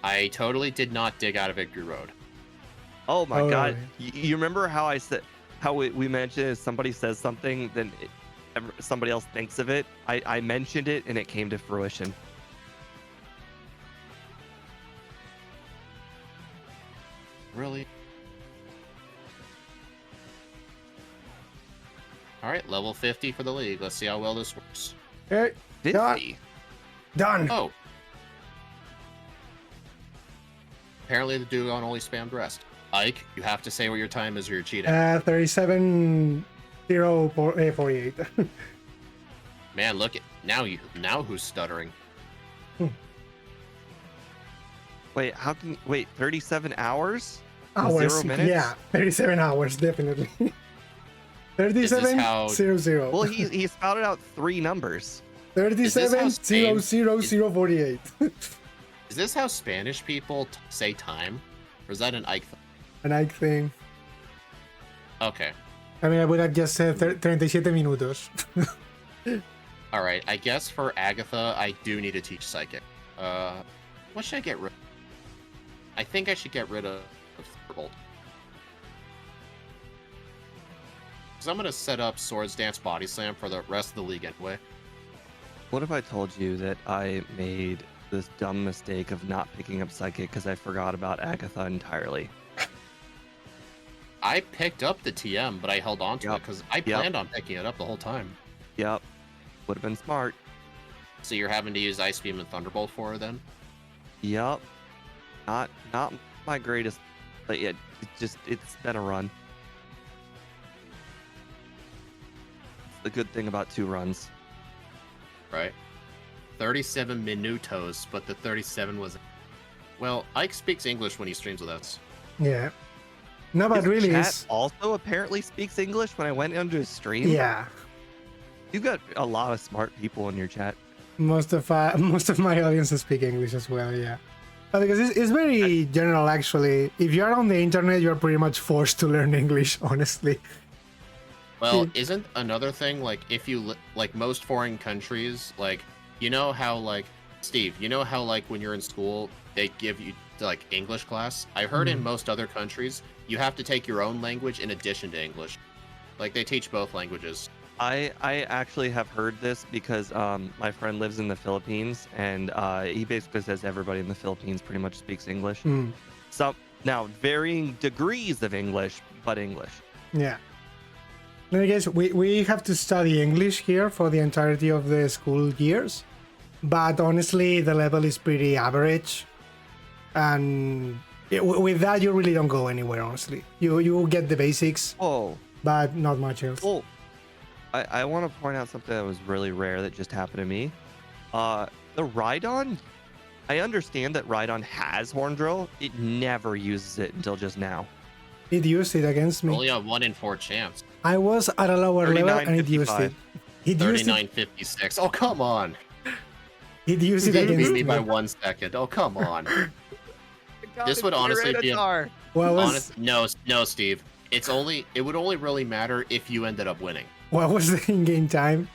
I totally did not dig out of Victory Road. Oh my Oh, god. really? You remember how I said, how we mentioned if somebody says something, then somebody else thinks of it? I mentioned it and it came to fruition. Really? Alright, level 50 for the league. Let's see how well this works. Okay, 50. done. Oh. Apparently the Dugong only spammed rest. Ike, you have to say what your time is or you're cheating. 37.048. Man, look at now who's stuttering. Wait, how can wait 37 hours? Hours, 0 minutes? yeah, 37 hours, definitely. 37, how- 00. Well, he spouted out 3 numbers. 37, Spain- 00048. Is this how Spanish people say time? Or is that an Ike thing? An Ike thing. Okay. I mean, I would have just said 37 minutos. All right. I guess for Agatha, I do need to teach Psychic. What should I get rid of? I think I should get rid of Thunderbolt. Because I'm going to set up Swords Dance Body Slam for the rest of the league anyway. What if I told you that I made this dumb mistake of not picking up Psychic because I forgot about Agatha entirely? I picked up the TM, but I held on to it because I planned on picking it up the whole time. Yep. Would have been smart. So you're having to use Ice Beam and Thunderbolt for her then? Yep. Not my greatest, but yeah, it's been a run. It's the good thing about 2 runs. Right. 37 minutos, but the 37 was... Well, Ike speaks English when he streams with us. Yeah. No, but His really, chat it's... also apparently speaks English when I went into his stream. Yeah. You got a lot of smart people in your chat. Most of my audience speak English as well, yeah. But because it's very general, actually. If you're on the internet, you're pretty much forced to learn English, honestly. Well, isn't another thing, like, if you, like, most foreign countries, like, you know how, like, Steve, you know how, like, when you're in school, they give you, like, English class? I heard in most other countries, you have to take your own language in addition to English. Like, they teach both languages. I actually have heard this because my friend lives in the Philippines, and he basically says everybody in the Philippines pretty much speaks English. So now varying degrees of English, but English. Yeah. I guess we have to study English here for the entirety of the school years, but honestly, the level is pretty average, and with that, you really don't go anywhere. Honestly, you get the basics, but not much else. Oh, I want to point out something that was really rare that just happened to me. The Rhydon, I understand that Rhydon has Horn Drill. It never uses it until just now. It used it against me. Only a 1 in 4 chance. I was at a lower level and it used it. 39.56. Oh, come on. It used it You beat against me me. by 1 second. Oh, come on. This would honestly be no, Steve. It would only really matter if you ended up winning. What was the in-game time?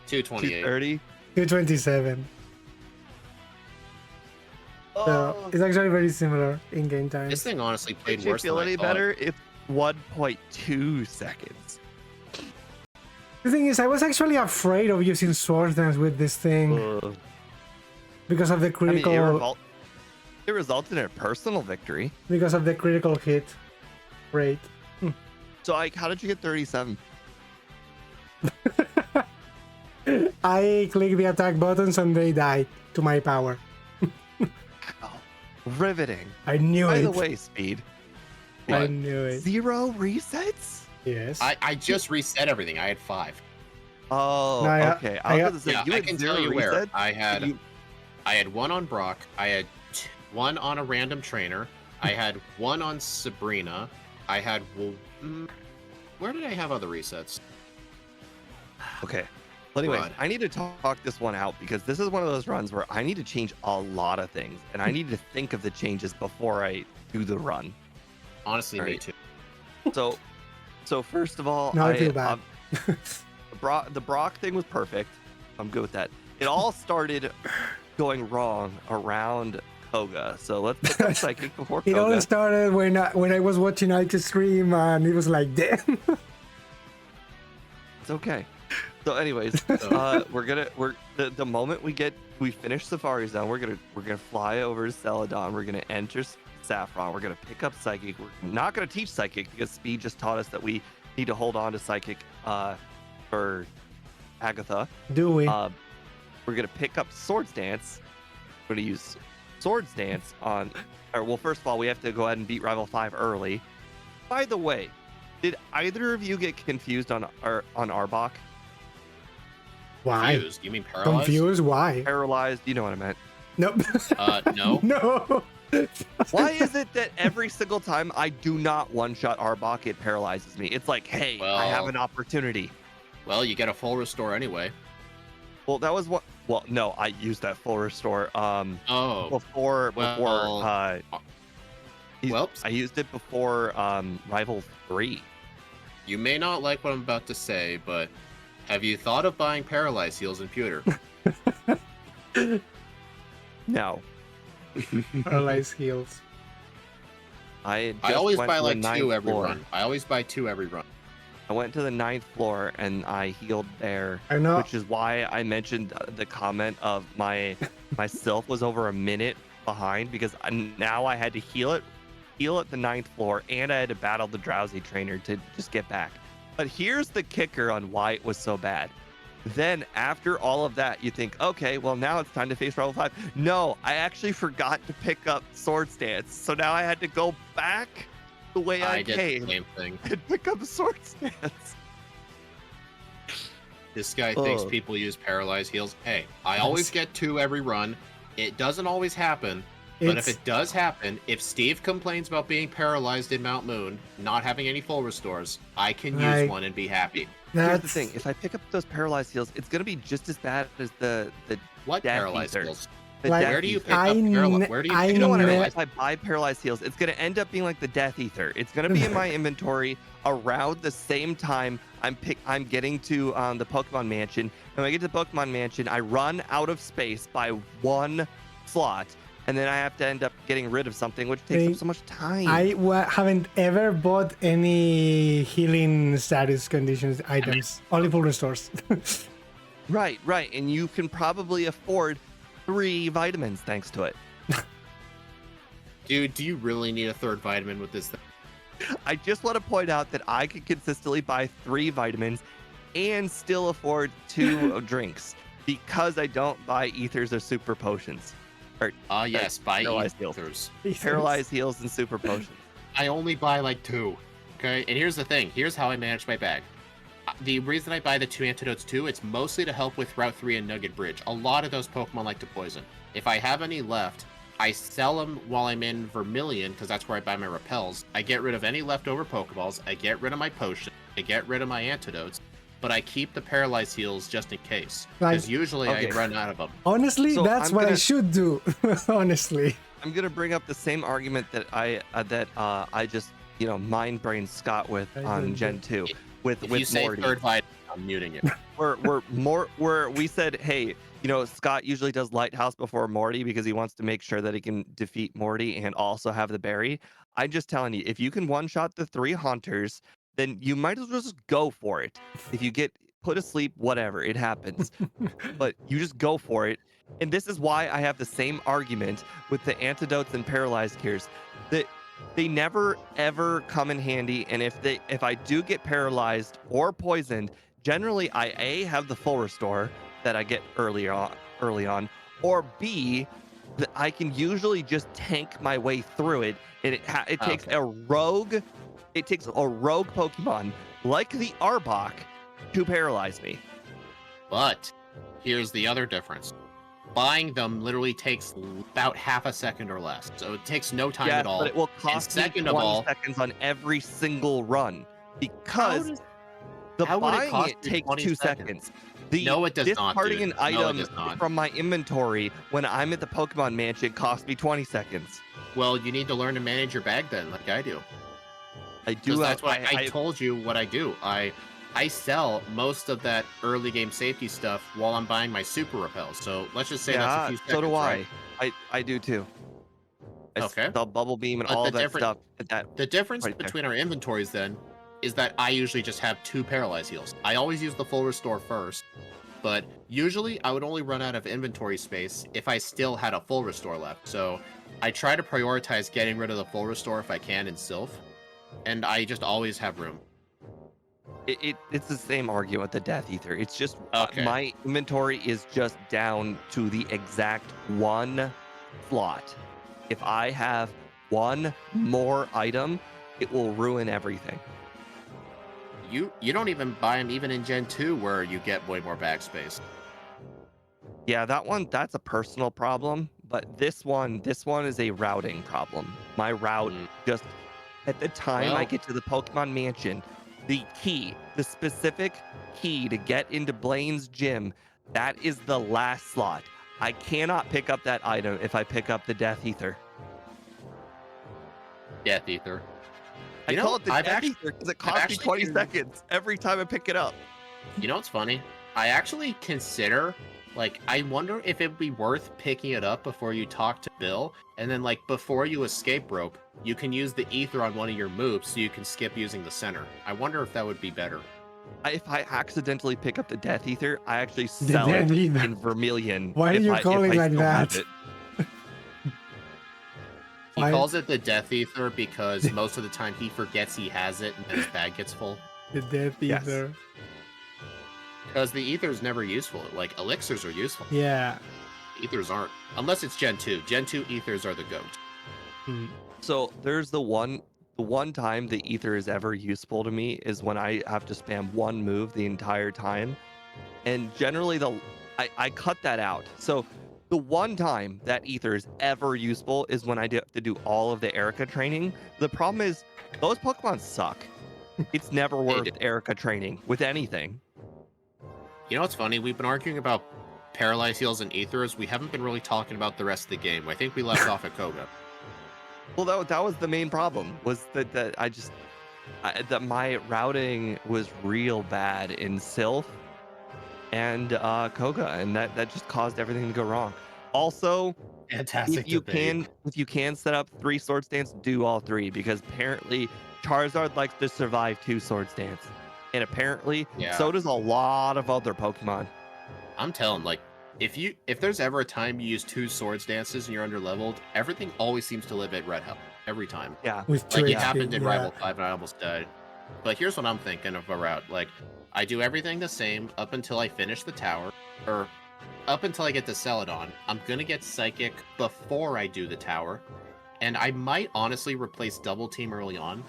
2:28. 2:30. 2:27. So it's actually very similar in-game time. This thing honestly played Did you worse feel than I any thought. better? It's 1.2 seconds. The thing is, I was actually afraid of using Swords Dance with this thing because of the critical. I mean, it resulted in a personal victory. Because of the critical hit rate. So, like, how did you get 37? I clicked the attack buttons and they died to my power. Riveting. I knew By it. the way, Speed. I knew it. 0 resets? Yes. I just reset everything. I had 5. Oh, No, okay. I was going to say, you I had can 0 tell you where. resets? I had 1 on Brock. I had 1 on a random trainer. I had 1 on Sabrina. I had... where did I have other resets? Okay. Well, anyways, Run. I need to talk this one out because this is one of those runs where I need to change a lot of things, and I need to think of the changes before I do the run. Honestly, me Right. too. So first of all, Not too bad. the Brock thing was perfect. I'm good with that. It all started going wrong around Koga. So let's pick up Psychic before It all Koga. started when I was watching Ike stream and it was like, damn. It's okay. So, anyways, the moment we finish Safari Zone, we're gonna fly over to Celadon. We're gonna enter Saffron. We're gonna pick up Psychic. We're not gonna teach Psychic because Speed just taught us that we need to hold on to Psychic for Agatha. Do we? We're gonna pick up Swords Dance. We're gonna use Swords Dance on. Well, first of all, we have to go ahead and beat Rival 5 early. By the way, did either of you get confused on Arbok? Why? Confused? You mean paralyzed? Confused? Why? Paralyzed? You know what I meant. Nope. No. No. Why is it that every single time I do not one-shot Arbok, it paralyzes me? It's like, hey, I have Well- an opportunity. Well, you get a full restore anyway. Well, that was what. Well, no, I used that full restore. Oh. Before Well, I used it before Rival 3. You may not like what I'm about to say, but have you thought of buying Paralyze Heals in Pewter? No, Paralyzed heals. I I always went buy to the like ninth 2 every floor. run. I always buy 2 every run. I went to the 9th floor and I healed there, I know. which is why I mentioned the comment of my Sylph was over a minute behind because now I had to heal at the 9th floor and I had to battle the drowsy trainer to just get back. But here's the kicker on why it was so bad. Then after all of that, you think, okay, well now it's time to face Rival 5. No, I actually forgot to pick up Sword Stance, so now I had to go back the way I did came the same thing. and pick up a Sword Stance. This guy thinks Ugh. people use Paralyze Heals. Hey, I Yes. always get 2 every run. It doesn't always happen. But if It's it does happen, if Steve complains about being paralyzed in Mount Moon, not having any full restores, I can Like- use one and be happy. Here's that's the thing: if I pick up those paralyzed heals, it's gonna be just as bad as the What Death paralyzed Ether. heals? Like, Where do you pick I up ne- Where do you I pick You know up what I mean? ne- paralyzed? If I buy paralyzed heals, it's gonna end up being like the Death Ether. It's gonna be in my inventory around the same time I'm getting to the Pokemon Mansion. And when I get to the Pokemon Mansion, I run out of space by 1 slot, and then I have to end up getting rid of something, which takes They- up so much time. I haven't ever bought any healing status conditions items. Only full restores. Right, and you can probably afford 3 vitamins thanks to it. Dude, do you really need a 3rd vitamin with this thing? I just want to point out that I can consistently buy 3 vitamins and still afford 2 drinks because I don't buy ethers or super potions. Yes, buy Paralyzed heals. ethers. Paralyzed heals and super potions. I only buy like 2. Okay, and here's the thing. Here's how I manage my bag. The reason I buy the 2 antidotes too, it's mostly to help with Route 3 and Nugget Bridge. A lot of those Pokemon like to poison. If I have any left, I sell them while I'm in Vermilion, because that's where I buy my repels. I get rid of any leftover Pokeballs, I get rid of my potion, I get rid of my antidotes, but I keep the Paralyzed Heals just in case. Because Like- usually Okay. I run out of them. Honestly, So that's I'm what I gonna- should do. Honestly. I'm gonna bring up the same argument that I just mind brain Scott with I on don't Gen 2 with If you say Morty. 3rd vitamin, I'm muting it. where we said, hey, Scott usually does Lighthouse before Morty because he wants to make sure that he can defeat Morty and also have the berry. I'm just telling you, if you can one-shot the 3 Haunters, then you might as well just go for it. If you get put asleep, whatever, it happens. But you just go for it. And this is why I have the same argument with the antidotes and paralyzed cures. That they never ever come in handy. And if I do get paralyzed or poisoned, generally I have the full restore that I get early on, or B, that I can usually just tank my way through it. And it takes Okay. a rogue Pokemon like the Arbok to paralyze me. But here's the other difference. Buying them literally takes about half a second or less. So it takes no time Yes, at all. but it will cost me second of 20 all- seconds on every single run because how would it buying cost it you takes 20 2 seconds? seconds. The No, it does not, discarding dude. an No, it item does not. from my inventory when I'm at the Pokemon Mansion costs me 20 seconds. Well, you need to learn to manage your bag then, like I do. I do. Because that's what I I told you what I do. I sell most of that early game safety stuff while I'm buying my super repels. So let's just say that's a few seconds, so do right? I do too. Okay. The bubble beam and But all the that different- stuff. That The difference Right there. between our inventories then is that I usually just have 2 paralyze heals. I always use the full restore first, but usually I would only run out of inventory space if I still had a full restore left. So I try to prioritize getting rid of the full restore if I can in Sylph, and I just always have room. it's the same argument with the Death Ether. It's just Okay. my inventory is just down to the exact 1 slot. If I have 1 more item, it will ruin everything. You don't even buy them even in Gen 2 where you get way more bag space. Yeah, that's a personal problem but this one is a routing problem. My route just at the time I Well- get to the Pokemon Mansion, the specific key to get into Blaine's gym, that is the last slot. I cannot pick up that item if I pick up the Death Ether. Death Ether. I You know, call it the I've Death actually- Ether because it I've costs me actually 20 been- seconds every time I pick it up. You know what's funny? I actually consider, like, I wonder if it'd be worth picking it up before you talk to Bill, and then, like, before you escape rope, you can use the ether on one of your moves so you can skip using the center. I wonder if that would be better. If I accidentally pick up the Death Ether, I actually sell it Death Ether. in Vermilion. Why do if you I- call if it I like still have that? it. He Why- calls it the Death Ether because most of the time he forgets he has it and then his bag gets full. The Death Yes. Ether. Because the ether is never useful. Like, elixirs are useful. Yeah. Ethers aren't. Unless it's Gen 2. Gen 2 ethers are the goat. Hmm. So there's the one time the ether is ever useful to me is when I have to spam one move the entire time. And generally I cut that out. So the one time that ether is ever useful is when I have to do all of the Erica training. The problem is those Pokemon suck. It's never worth dude. Erica training with anything. You know what's funny? We've been arguing about Paralyze Heals and Ethers. We haven't been really talking about the rest of the game. I think we left off at Koga. Well, that was the main problem was that that my routing was real bad in Sylph and Koga, and that just caused everything to go wrong. Also, Fantastic if you debate. can set up 3 Sword Stance, do all 3 because apparently Charizard likes to survive 2 Sword Stance, and apparently Yeah. so does a lot of other Pokemon. I'm telling, like, if there's ever a time you use 2 Swords Dances and you're under leveled, everything always seems to live at red health. Every time. Yeah, With Like, two it happened in yeah. Rival 5 and I almost died. But here's what I'm thinking of a route. Like, I do everything the same up until I finish the tower, or up until I get to Celadon. I'm gonna get Psychic before I do the tower, and I might honestly replace Double Team early on.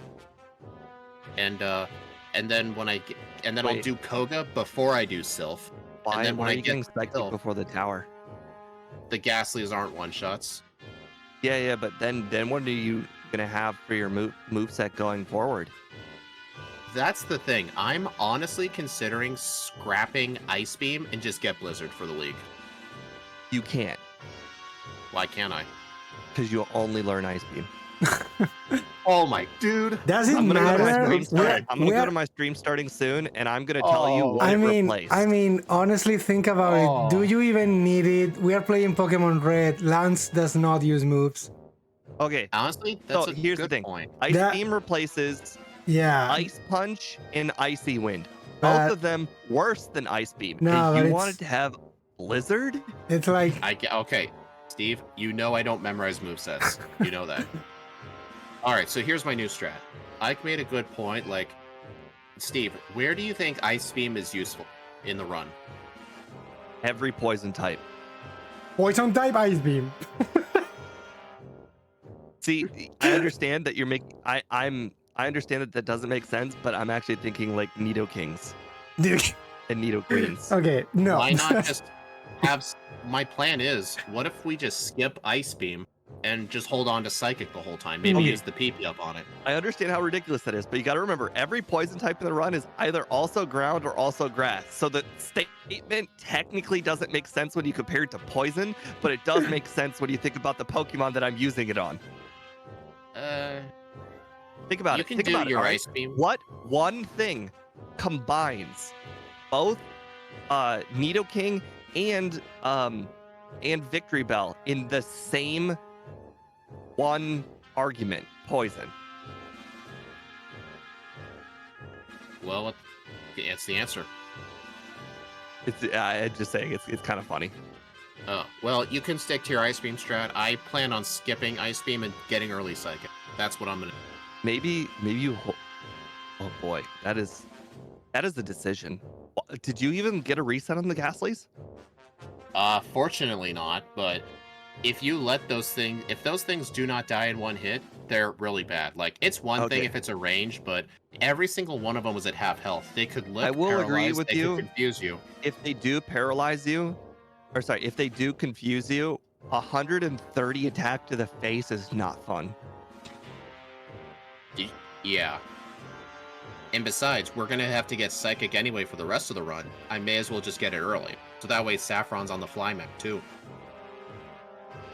And then when I get, and then I'll Wait. do Koga before I do Sylph. why then when are I you get getting to Psychic Sylph- before the tower? The Ghastlies aren't one-shots. Yeah, but then what are you gonna have for your move set going forward? That's the thing. I'm honestly considering scrapping Ice Beam and just get Blizzard for the league. You can't Why can't I? because you'll only learn Ice Beam. Oh my dude. Does it I'm gonna go to my matter? stream start. I'm gonna We're- go to my stream starting soon, and I'm gonna tell you Oh. what it replaced. I mean, honestly, think about it. Do Oh. you even need it? We are playing Pokemon Red. Lance does not use moves. Okay, Honestly, that's so a here's the good thing. point. Ice That- Beam replaces Yeah. Ice Punch and Icy Wind. But- Both of them worse than Ice Beam. No, and but you it's- wanted to have Blizzard? It's like Okay, Steve, you know I don't memorize movesets. You know that. Alright, so here's my new strat. Ike made a good point, like, Steve, where do you think Ice Beam is useful in the run? Every poison type. poison type Ice Beam. See, I understand that you're making. I understand that doesn't make sense, but I'm actually thinking like Nidokings Dude, and Nidoqueens. okay, no. Why not just have... My plan is, what if we just skip Ice Beam and just hold on to Psychic the whole time? Maybe Okay. use the PP up on it. I understand how ridiculous that is, but you got to remember every poison type in the run is either also ground or also grass. So the statement technically doesn't make sense when you compare it to poison, but it does make sense when you think about the Pokemon that I'm using it on. Think about You it. can Think do about it. your all right? Ice Beam. What one thing combines both Nidoking and Victory Bell in the same one argument? Poison. Well, it's the answer. It's just saying it's kind of funny. Oh, well, you can stick to your Ice Beam strat. I plan on skipping Ice Beam and getting early Psychic. That's what I'm gonna. Maybe you. Oh boy, that is a decision. Did you even get a reset on the Ghastlies? Fortunately not. But if you let those things, if those things do not die in one hit, they're really bad. Like, it's one thing Okay. if it's a range, but every single one of them was at half health. They could lick, I will agree paralyze, with they you. could confuse you. If they do paralyze you, or sorry, if they do confuse you, 130 attack to the face is not fun. Yeah. And besides, we're gonna have to get Psychic anyway for the rest of the run. I may as well just get it early. So that way Saffron's on the fly map too.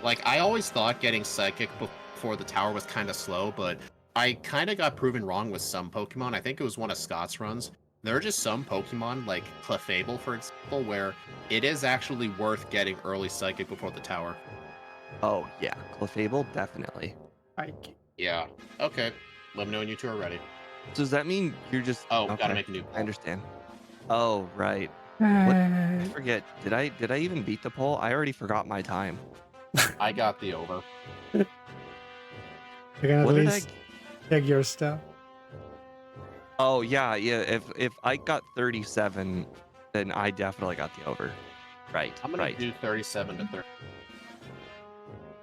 Like, I always thought getting Psychic before the tower was kind of slow, but I kind of got proven wrong with some Pokemon. I think it was one of Scott's runs. There are just some Pokemon, like Clefable, for example, where it is actually worth getting early Psychic before the tower. Oh, yeah. Clefable, definitely. Yeah. Okay. Let me know when you two are ready. So does that mean you're just... Oh, okay. gotta make a new poll. I understand. Oh, right. I forget. Did I even beat the poll? I already forgot my time. I got the over. You can at What did least check your stuff. Oh, yeah. If I got 37, then I definitely got the over. Right. I'm gonna right. do 37 to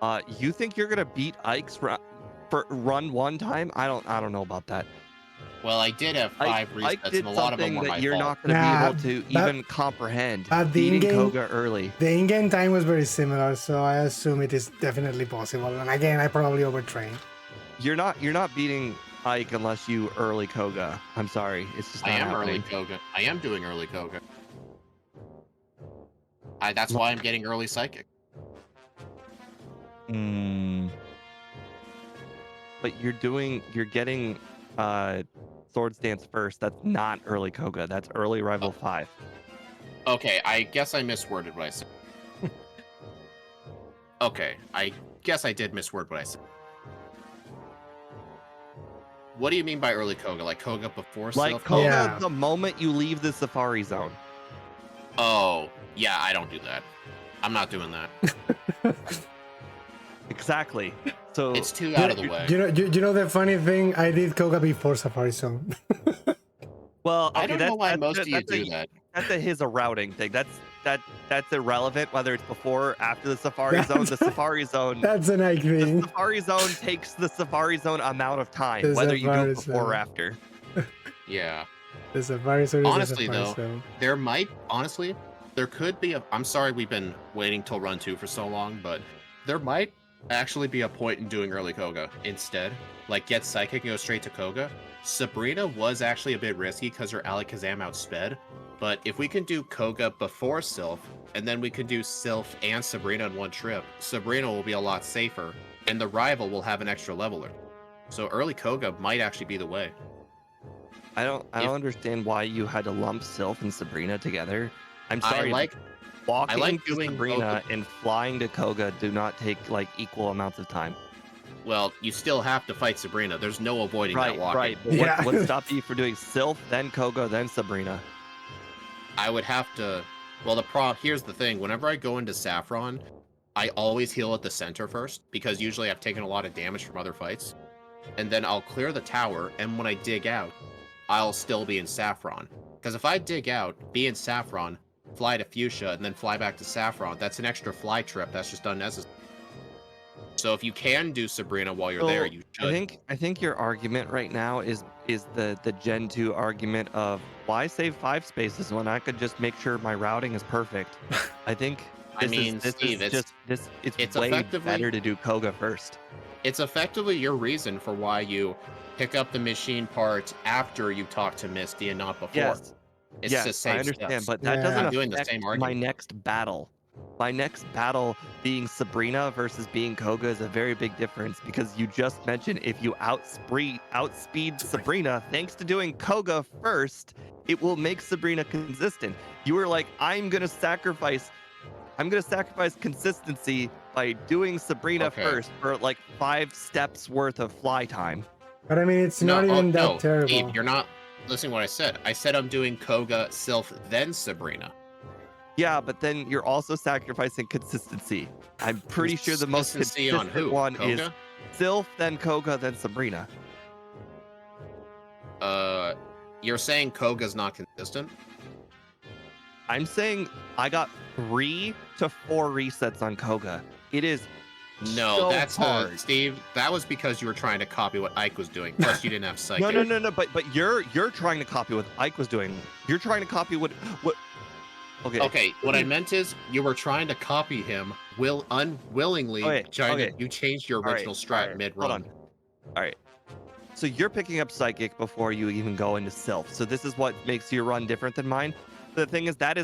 30. You think you're gonna beat Ike's for run one time? I don't know about that. Well, I did have 5 Ike resets, did and a lot of them something were my that you're fault. not gonna be able to but- even comprehend. but the Beating in-game- Koga early. The in-game time was very similar, so I assume it is definitely possible. And again, I probably overtrained. You're not beating Ike unless you early Koga. I'm sorry, it's just I not am happening. early Koga. I am doing early Koga. That's why I'm getting early Psychic. But you're getting Swords Dance first. That's not early Koga. That's early Rival 5. Okay, I guess I misworded what I said. Okay, I guess I did misword what I said. What do you mean by early Koga? Like Koga before Like Sylph? Koga Yeah. the moment you leave the Safari Zone. Oh, yeah, I don't do that. I'm not doing that. Exactly. So It's too out of the way. You know the funny thing? I did Koga before Safari Zone. well, I okay, don't know why most of you that's do that. That's a routing thing. That's irrelevant whether it's before or after the Safari Zone. The Safari Zone. That's an Ike The thing. Safari Zone takes the Safari Zone amount of time, The whether you do Safari it before or Zone. after. Yeah. The Safari Zone is Honestly, the Safari though, Zone. there could be I'm sorry we've been waiting till run 2 for so long, but there might actually be a point in doing early Koga instead. Like, get Psychic and go straight to Koga. Sabrina was actually a bit risky because her Alakazam outsped, but if we can do Koga before Sylph, and then we can do Sylph and Sabrina in one trip, Sabrina will be a lot safer, and the rival will have an extra leveler. So early Koga might actually be the way. I don't understand why you had to lump Sylph and Sabrina together. I'm I sorry. like walking to doing Sabrina and flying to Koga do not take like equal amounts of time. Well, you still have to fight Sabrina. There's no avoiding that walking. Right. But Yeah. what stopped you from doing Sylph, then Koga, then Sabrina? I would have to. Well, here's the thing. Whenever I go into Saffron, I always heal at the center first because usually I've taken a lot of damage from other fights, and then I'll clear the tower. And when I dig out, I'll still be in Saffron. Because if I dig out, be in Saffron, fly to Fuchsia, and then fly back to Saffron, that's an extra fly trip. That's just unnecessary. So if you can do Sabrina while you're there, you should. I think your argument right now is the Gen 2 argument of why save 5 spaces when I could just make sure my routing is perfect. I think Steve, it's way effectively- better to do Koga first. It's effectively your reason for why you pick up the machine part after you talk to Misty and not before. Yes. It's yes, just save I understand, steps. but that Yeah. doesn't I'm doing the affect same my argument. next battle. My next battle being Sabrina versus being Koga is a very big difference because you just mentioned if you outspeed Sabrina, thanks to doing Koga first, it will make Sabrina consistent. You were like, I'm gonna sacrifice consistency by doing Sabrina Okay. first for like 5 steps worth of fly time. But I mean, it's not even that terrible. Steve, you're not listening to what I said. I said I'm doing Koga, Sylph, then Sabrina. Yeah, but then you're also sacrificing consistency. I'm pretty sure the most Consistency consistent on who? one is Koga? Sylph, then Koga, then Sabrina. You're saying Koga's not consistent? I'm saying I got 3 to 4 resets on Koga. It is No, so that's hard. Steve. That was because you were trying to copy what Ike was doing. Plus, you didn't have Psychic. No. But you're trying to copy what Ike was doing. You're trying to copy what Okay, what I meant is you were trying to copy him unwillingly. Okay. You changed your All original right. strat mid-run. Hold on. All right. So you're picking up Psychic before you even go into Sylph. So this is what makes your run different than mine. The thing is that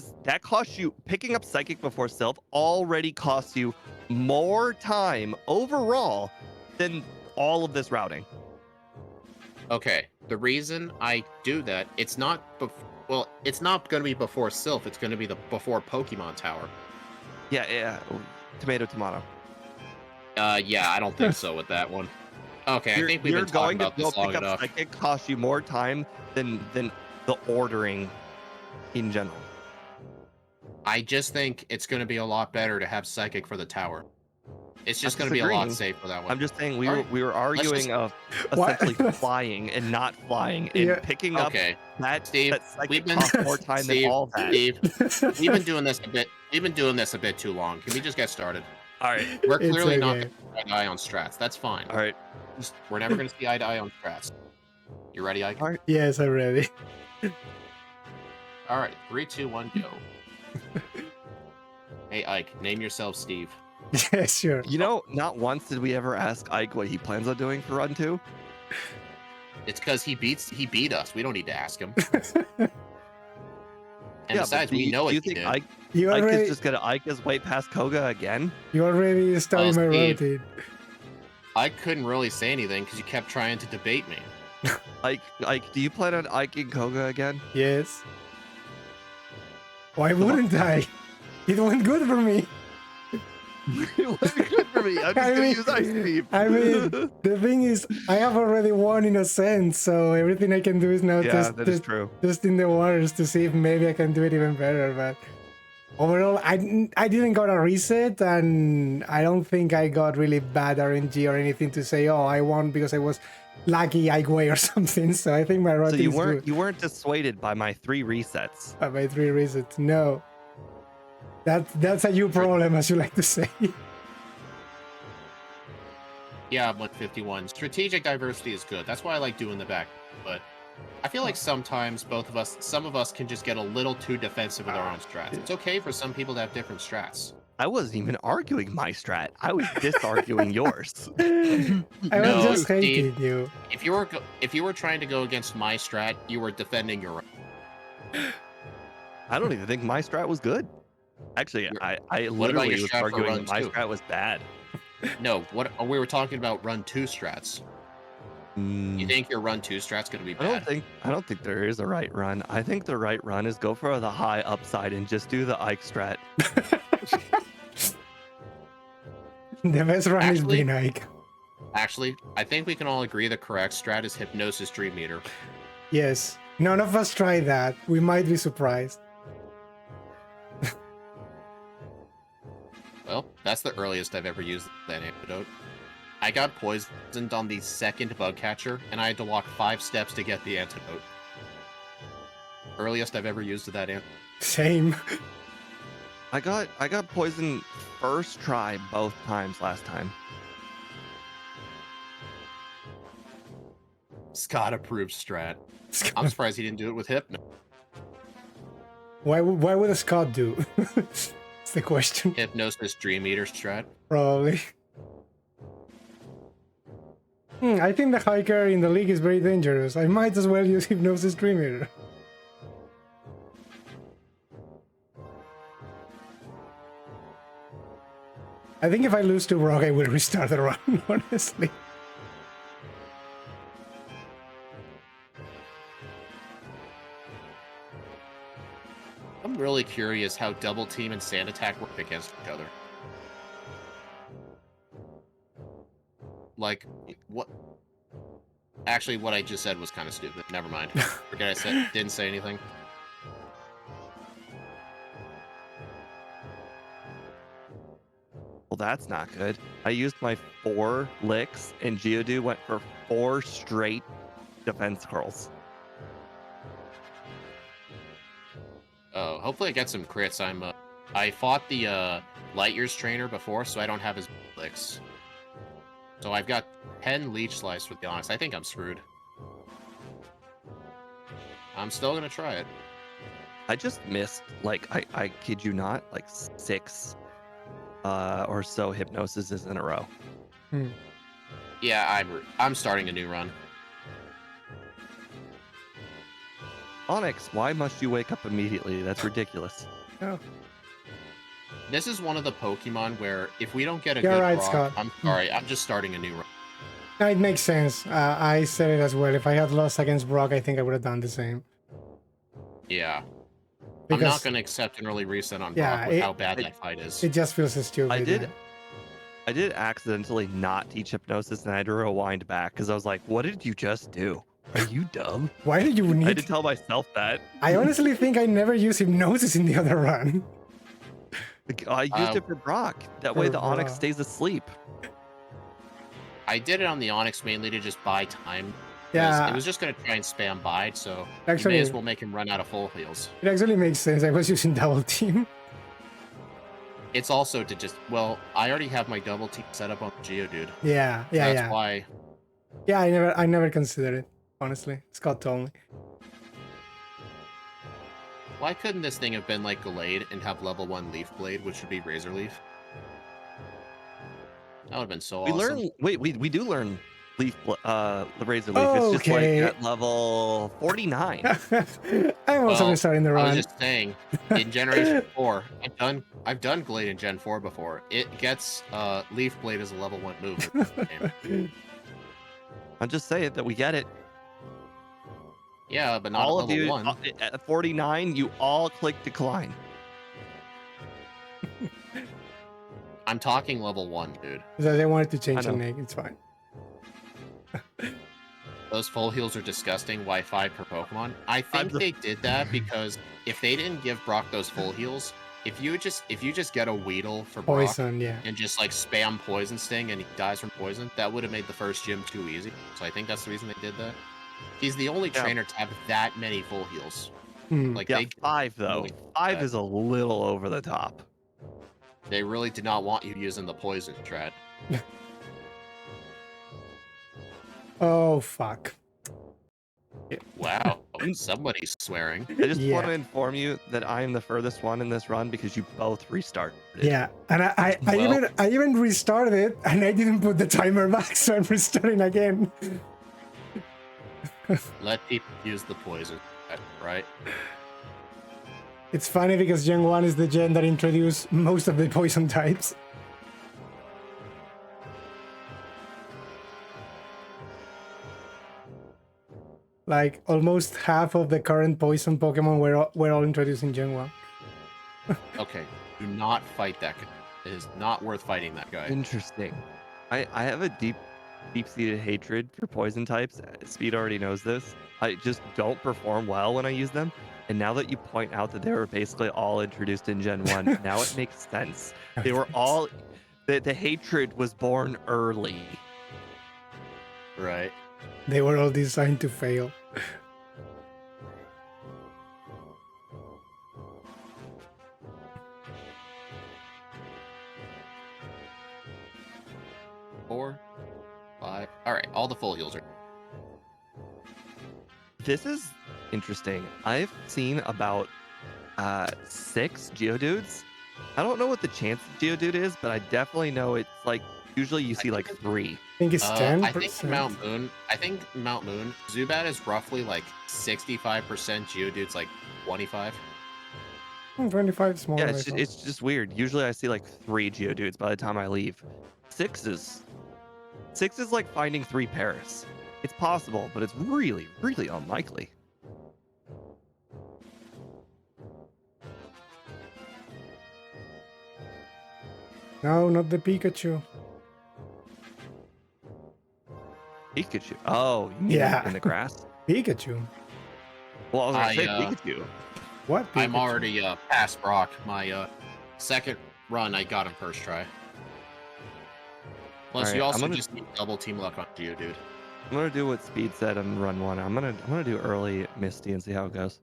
costs you picking up Psychic before Sylph already costs you more time overall than all of this routing. Okay, the reason I do that, it's not it's not going to be before Sylph. It's going to be before Pokemon Tower. Yeah. Tomato. Yeah, I don't think so with that one. Okay, I think we've You're been talking going to about go this long pick up enough. Psychic costs you more time than the ordering in general. I just think it's going to be a lot better to have Psychic for the tower. It's just going to be a lot safer that way. I'm just saying we Alright, were arguing of What? essentially flying and not flying and Yeah. picking up Okay, that Steve, Psychic we've been costs more time than all that. Steve, we've been doing this a bit. We've been doing this a bit too long. Can we just get started? All right. We're It's clearly not okay. going to see eye to eye on strats. That's fine. All right. We're never going to see eye to eye on strats. You ready, Ike? All right. Yes, I'm ready. All right, 3, 2, 1, go. Hey, Ike, name yourself Steve. Yeah, sure. You know, not once did we ever ask Ike what he plans on doing for run 2. It's because he beat us. We don't need to ask him. And Yeah, besides, but we know do what you he think did. Ike You is already, just gonna Ike his way past Koga again? you already started my Steve. routine. I couldn't really say anything because you kept trying to debate me. Ike, do you plan on Ikeing Koga again? Yes. Why wouldn't I? It went good for me. It wasn't good for me. I'm just I gonna mean- use Ice Beam. I mean, the thing is, I have already won in a sense, so everything I can do is now yeah, that is just true. in the waters to see if maybe I can do it even better. But overall, I didn't got a reset, and I don't think I got really bad RNG or anything to say, oh, I won because I was lucky Ike way or something. So I think my So routine you weren't dissuaded by my 3 resets. by 3 resets. No, that's a you problem, as you like to say. Yeah, 151. Strategic diversity is good. That's why I like doing the back. But I feel like sometimes some of us can just get a little too defensive with our own strats. It's okay for some people to have different strats. I wasn't even arguing my strat. I was disarguing yours. I was No, just Steve. hating you. If you were trying to go against my strat, you were defending your own. I don't even think my strat was good. Actually, I What about literally your was strat for arguing run that my 2? strat was bad. No, we were talking about run 2 strats. Mm, You think your run 2 strat's gonna be I bad? don't think there is a right run. I think the right run is go for the high upside and just do the Ike strat. The best run is Actually- being Ike. Actually, I think we can all agree the correct strat is Hypnosis Dream Meter. Yes. None of us tried that. We might be surprised. Well, that's the earliest I've ever used that antidote. I got poisoned on the second bug catcher, and I had to walk 5 steps to get the antidote. Earliest I've ever used that antidote. Same. I got poisoned first try both times last time. Scott approved strat. I'm surprised he didn't do it with Hypno. Why would a Scott do? It's the question. Hypnosis Dream Meter strat. Probably. I think the hiker in the league is very dangerous. I might as well use Hypnosis Dreamer. I think if I lose to Rock, I will restart the run, honestly. I'm really curious how Double Team and Sand Attack work against each other. Like, what? Actually, what I just said was kind of stupid. Never mind. Forget I said. Didn't say anything. Well, that's not good. I used my 4 licks, and Geodude went for 4 straight defense curls. Oh, hopefully I get some crits. I fought the Light Years trainer before, so I don't have his licks. So I've got 10 Leech Slice, to be honest. I think I'm screwed. I'm still gonna try it. I just missed, like, I kid you not, like 6 or so hypnosises in a row. Hmm. Yeah, I'm starting a new run. Onyx, why must you wake up immediately? That's ridiculous. Oh. This is one of the Pokemon where if we don't get a You're good right, Brock, Scott. I'm sorry, I'm just starting a new run. No, it makes sense. I said it as well. If I had lost against Brock, I think I would have done the same. Yeah. I'm not Because going to accept an early reset on Yeah, Brock with it- how bad it- that fight is. it just feels stupid. I did yeah. I did accidentally not teach hypnosis, and I had to rewind back because I was like, what did you just do? Are you dumb? Why did you I had need? to tell myself that. I honestly think I never used hypnosis in the other run. I used it for Brock. That way For the Onyx Brock. stays asleep. I did it on the Onyx mainly to just buy time. 'cause Yeah. It was just going to try and spam buy, so you Actually- may as well make him run out of full heals. It actually makes sense. I was using double team. It's also to just, well, I already have my double team set up on Geodude. Yeah, So yeah, that's yeah. why Yeah, I never considered it. Honestly, Scott told me. Why couldn't this thing have been like Gallade and have level 1 Leaf Blade, which would be Razor Leaf? That would have been so We awesome. learn. Wait, we do learn the Razor Leaf. It's just Okay. like at level 49. I'm also Well, restarting the I was run. just saying, in Generation 4, I've done Glade in Gen 4 before. It gets Leaf Blade as a level 1 move. in the game. I'm just saying that we get it. Yeah, but not All at of level you 1. at 49, you all click decline. I'm talking level 1, dude. So they wanted to change I the know. name. It's fine. Those full heals are disgusting. Why 5 per Pokemon? I think the- they did that because if they didn't give Brock those full heals, if you just get a Weedle for Brock Poison, yeah. and just like spam Poison Sting and he dies from poison, that would have made the first gym too easy. So I think that's the reason they did that. He's the only Yeah. trainer to have that many full heals. Hmm. Like Yeah, 5 though. really 5 bad. is a little over the top. they really did not want you using the poison strat. Oh fuck. Wow, somebody's swearing. I just want Yeah. to inform you that I am the furthest one in this run because you both restarted. Yeah, and I Well- even restarted it, and I didn't put the timer back, so I'm restarting again. Let people use the poison strat, right? It's funny because Gen 1 is the gen that introduced most of the poison types. Like almost half of the current poison Pokemon were all introduced in Gen 1. Okay, do not fight that guy. It is not worth fighting that guy. Interesting. I have a deep-seated hatred for poison types. Speed already knows this. I just don't perform well when I use them. And now that you point out that they were basically all introduced in Gen 1, now it makes sense. They were all... The hatred was born early. Right. They were all designed to fail. Four, 5. All right, all the full heals are. This is interesting. I've seen about 6 Geodudes. I don't know what the chance of Geodude is, but I definitely know it's like usually you see like 3. I think it's 10%. I think Mount Moon. Zubat is roughly like 65%. Geodude's like 25. 25 is more Yeah, than I it's thought. it's just weird. Usually I see like 3 Geodudes by the time I leave. 6 is like finding 3 Paris. It's possible, but it's really, really unlikely. No, not the Pikachu. Pikachu. Oh, you mean Yeah. in the grass? Pikachu. Well, I was gonna I, say uh, Pikachu. What Pikachu? I'm already past Brock. My second run, I got him first try. Plus, Alright, you I'm also gonna- just need double team luck on Geodude. I'm gonna do what Speed said on run 1. I'm gonna do early Misty and see how it goes.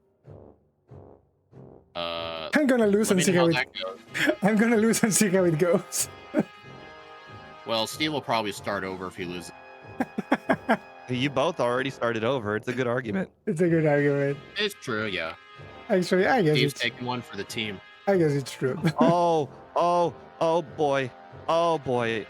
I'm gonna lose Let and me see know how how it. that goes. I'm gonna lose and see how it goes. Well, Steve will probably start over if he loses. You both already started over. It's a good argument. It's a good argument. It's true, yeah. Actually, Steve's taking one for the team. I guess it's true. Oh boy. Oh boy.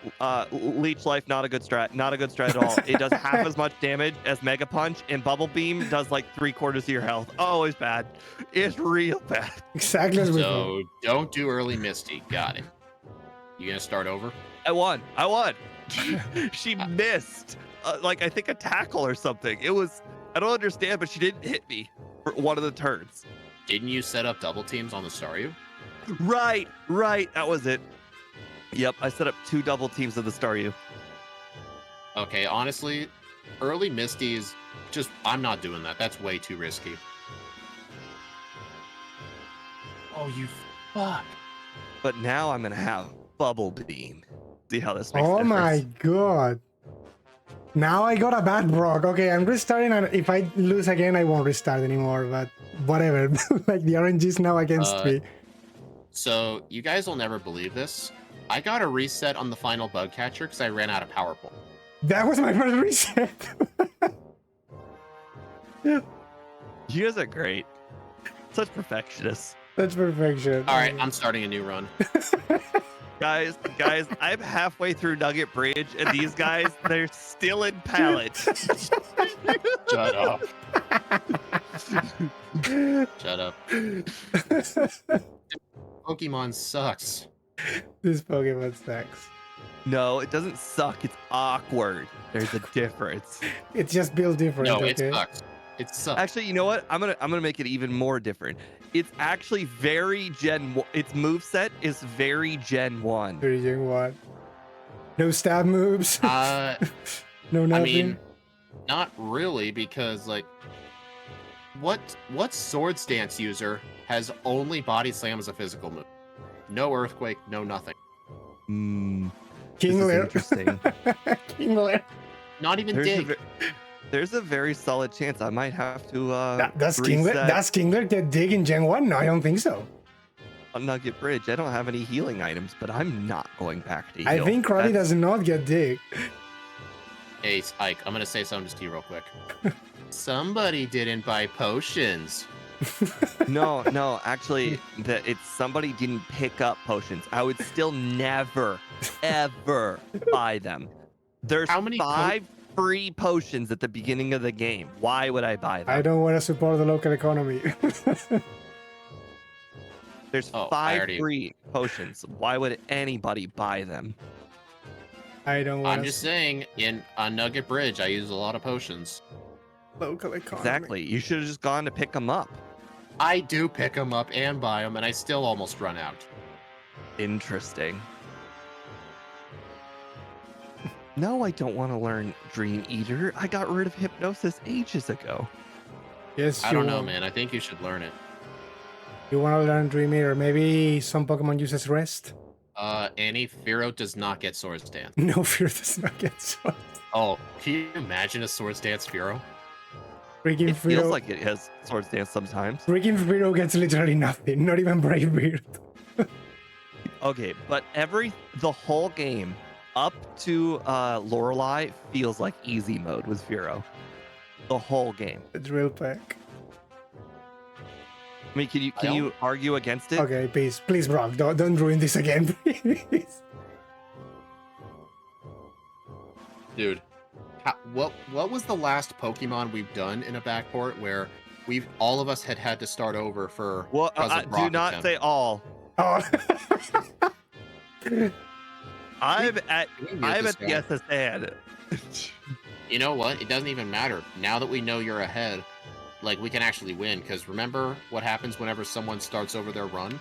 Leech Life, not a good strat. Not a good strat at all. It does half as much damage as Mega Punch, and Bubble Beam does like 3/4 of your health. Oh, it's bad. It's real bad. Exactly as we thought. So don't do early Misty. Got it. You gonna start over? I won. She missed. Like I think a tackle or something. It was. I don't understand, but she didn't hit me for one of the turns. Didn't you set up double teams on the Staryu? Right. That was it. Yep, I set up 2 double teams of the Staryu. Okay, honestly, early Misty is just. I'm not doing that. That's way too risky. Oh, you fuck. But now I'm gonna have Bubble Beam. See how this makes Oh difference. my god. Now I got a bad Brock. Okay, I'm restarting, and if I lose again, I won't restart anymore, but whatever. Like, the RNG is now against me. So, you guys will never believe this. I got a reset on the final bug catcher because I ran out of power pole. That was my first reset. You guys are great. Such perfectionists. That's perfection. All right, I'm starting a new run. Guys, I'm halfway through Nugget Bridge, and these guys, they're still in Pallet. Shut up. Shut up. Pokemon sucks. This Pokemon sucks. No, it doesn't suck. It's awkward. There's a difference. It's just built different. No, okay? it sucks. It sucks. Actually, you know what? I'm gonna make it even more different. It's actually very Gen 1. Its moveset is very Gen 1. Very Gen 1. No stab moves. No nothing. I mean, not really, because like, what Swords Dance user has only Body Slam as a physical move? No Earthquake, no nothing. Kingler. Interesting. Kingler. Not even Dig. There's a very solid chance I might have to Does Kingler get Dig in Gen 1? No, I don't think so. on Nugget Bridge. I don't have any healing items, but I'm not going back to heal. I think Crowley does not get Dig. Hey, Ike, I'm gonna say something to you real quick. Somebody didn't buy potions. No, actually, it's somebody didn't pick up potions. I would still never, ever buy them. There's How many 5 free potions at the beginning of the game. Why would I buy them? I don't want to support the local economy. There's Oh, 5 free potions. Why would anybody buy them? I don't want I'm just saying, on Nugget Bridge, I use a lot of potions. local economy. Exactly. You should have just gone to pick them up. I do pick them up and buy them, and I still almost run out. Interesting. No, I don't want to learn Dream Eater. I got rid of Hypnosis ages ago. Yes, I you don't know, want- man. I think you should learn it. You want to learn Dream Eater? Maybe some Pokemon uses Rest? Annie, Fearow does not get Swords Dance. No, Fear does not get Swords. Oh, can you imagine a Swords Dance Fearow? Freaking It feels Fearow, like it has Swords Dance sometimes. freaking Fearow gets literally nothing. Not even Brave Beard. Okay, but the whole game up to Lorelei feels like easy mode with Fearow. The whole game. It's real pack. I mean, can you argue against it? Okay, please, Brock, don't ruin this again, please. Dude, what was the last Pokemon we've done in a backport where all of us had to start over for? Well, because of do Brock not attempt? say all. Oh. I'm at We mute this the guy. SSN. You know what? It doesn't even matter. Now that we know you're ahead, like, we can actually win. Because remember what happens whenever someone starts over their run?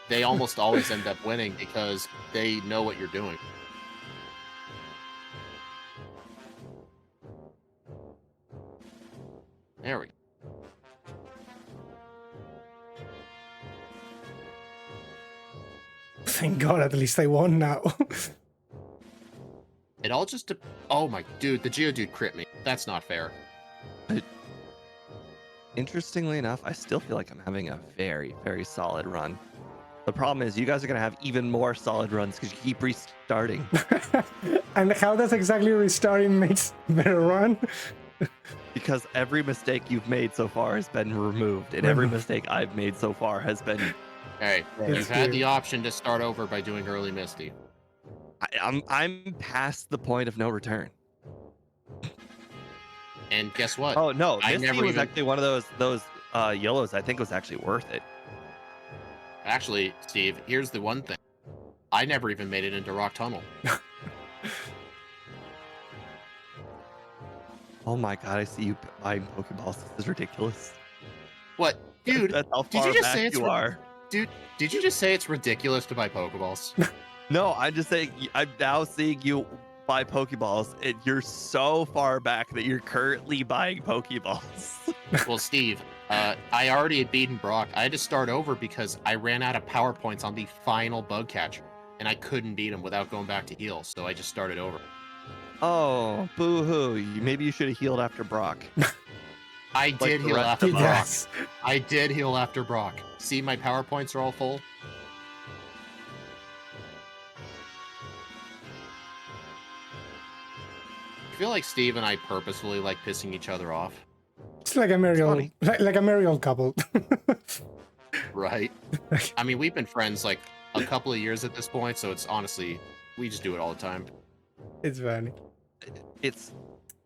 They almost always end up winning because they know what you're doing. There we go. Thank God, at least I won now. It all just... Oh my... Dude, the Geodude crit me. That's not fair. Interestingly enough, I still feel like I'm having a very, very solid run. The problem is you guys are going to have even more solid runs because you keep restarting. And how does exactly restarting makes better run? Because every mistake you've made so far has been removed, and every mistake I've made so far has been. Hey, It's you've had the option to start over by doing early Misty. I'm past the point of no return. And guess what? Oh no, I Misty never was even actually one of those yellows. I think was actually worth it. actually, Steve. Here's the one thing: I never even made it into Rock Tunnel. Oh my god, I see you buying Pokeballs. This is ridiculous. What, dude? That's how Did you far just back say it's you are. Dude, did you just say it's ridiculous to buy Pokeballs? No, I'm just saying. I'm now seeing you buy Pokeballs, and you're so far back that you're currently buying Pokeballs. Well, Steve, I already had beaten Brock. I had to start over because I ran out of power points on the final bug catcher, and I couldn't beat him without going back to heal. So I just started over. Oh, boo-hoo. Maybe you should have healed after Brock. I did the heal rest after of Brock. Yes. I did heal after Brock. See, my power points are all full. I feel like Steve and I purposefully like pissing each other off. It's like a Mariel, funny. like a Mariel couple. Right? I mean, we've been friends like a couple of years at this point, so it's honestly, we just do it all the time. It's funny. It's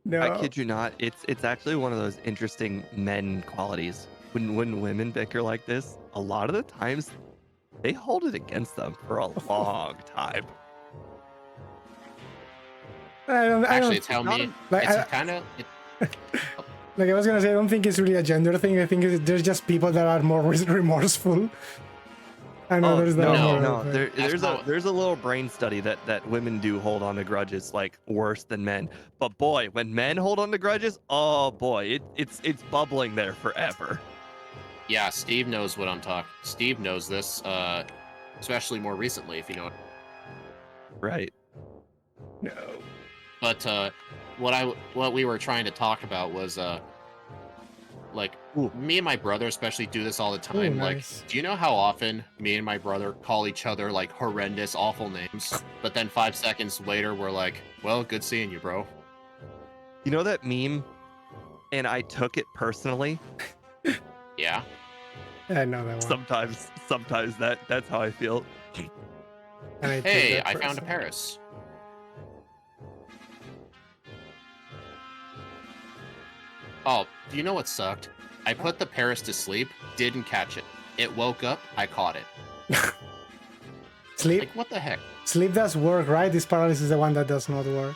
No. I kid you not. It's actually one of those interesting men qualities. When women bicker like this, a lot of the times they hold it against them for a long time. Actually, don't, it's how not me. like, It's kind of. like I was gonna say, I don't think it's really a gender thing. I think there's just people that are more remorseful, and others that are more. No. of, There's a little brain study that women do hold on to grudges like worse than men. But boy, when men hold on to grudges, oh boy, it's bubbling there forever. Yeah, Steve knows what I'm talking. Steve knows this, especially more recently, if you know. Right. No. But what we were trying to talk about was like Ooh. me and my brother especially do this all the time. Nice. Like, do you know how often me and my brother call each other like horrendous, awful names, but then 5 seconds later we're like, "Well, good seeing you, bro." You know that meme? And I took it personally. Yeah. I know that one. Sometimes that's how I feel. And I take Hey, that I found a personally. Paris. Oh, do you know what sucked? I put the Paris to sleep, didn't catch it. It woke up, I caught it. Sleep. Like, what the heck? Sleep does work, right? This paralysis is the one that does not work.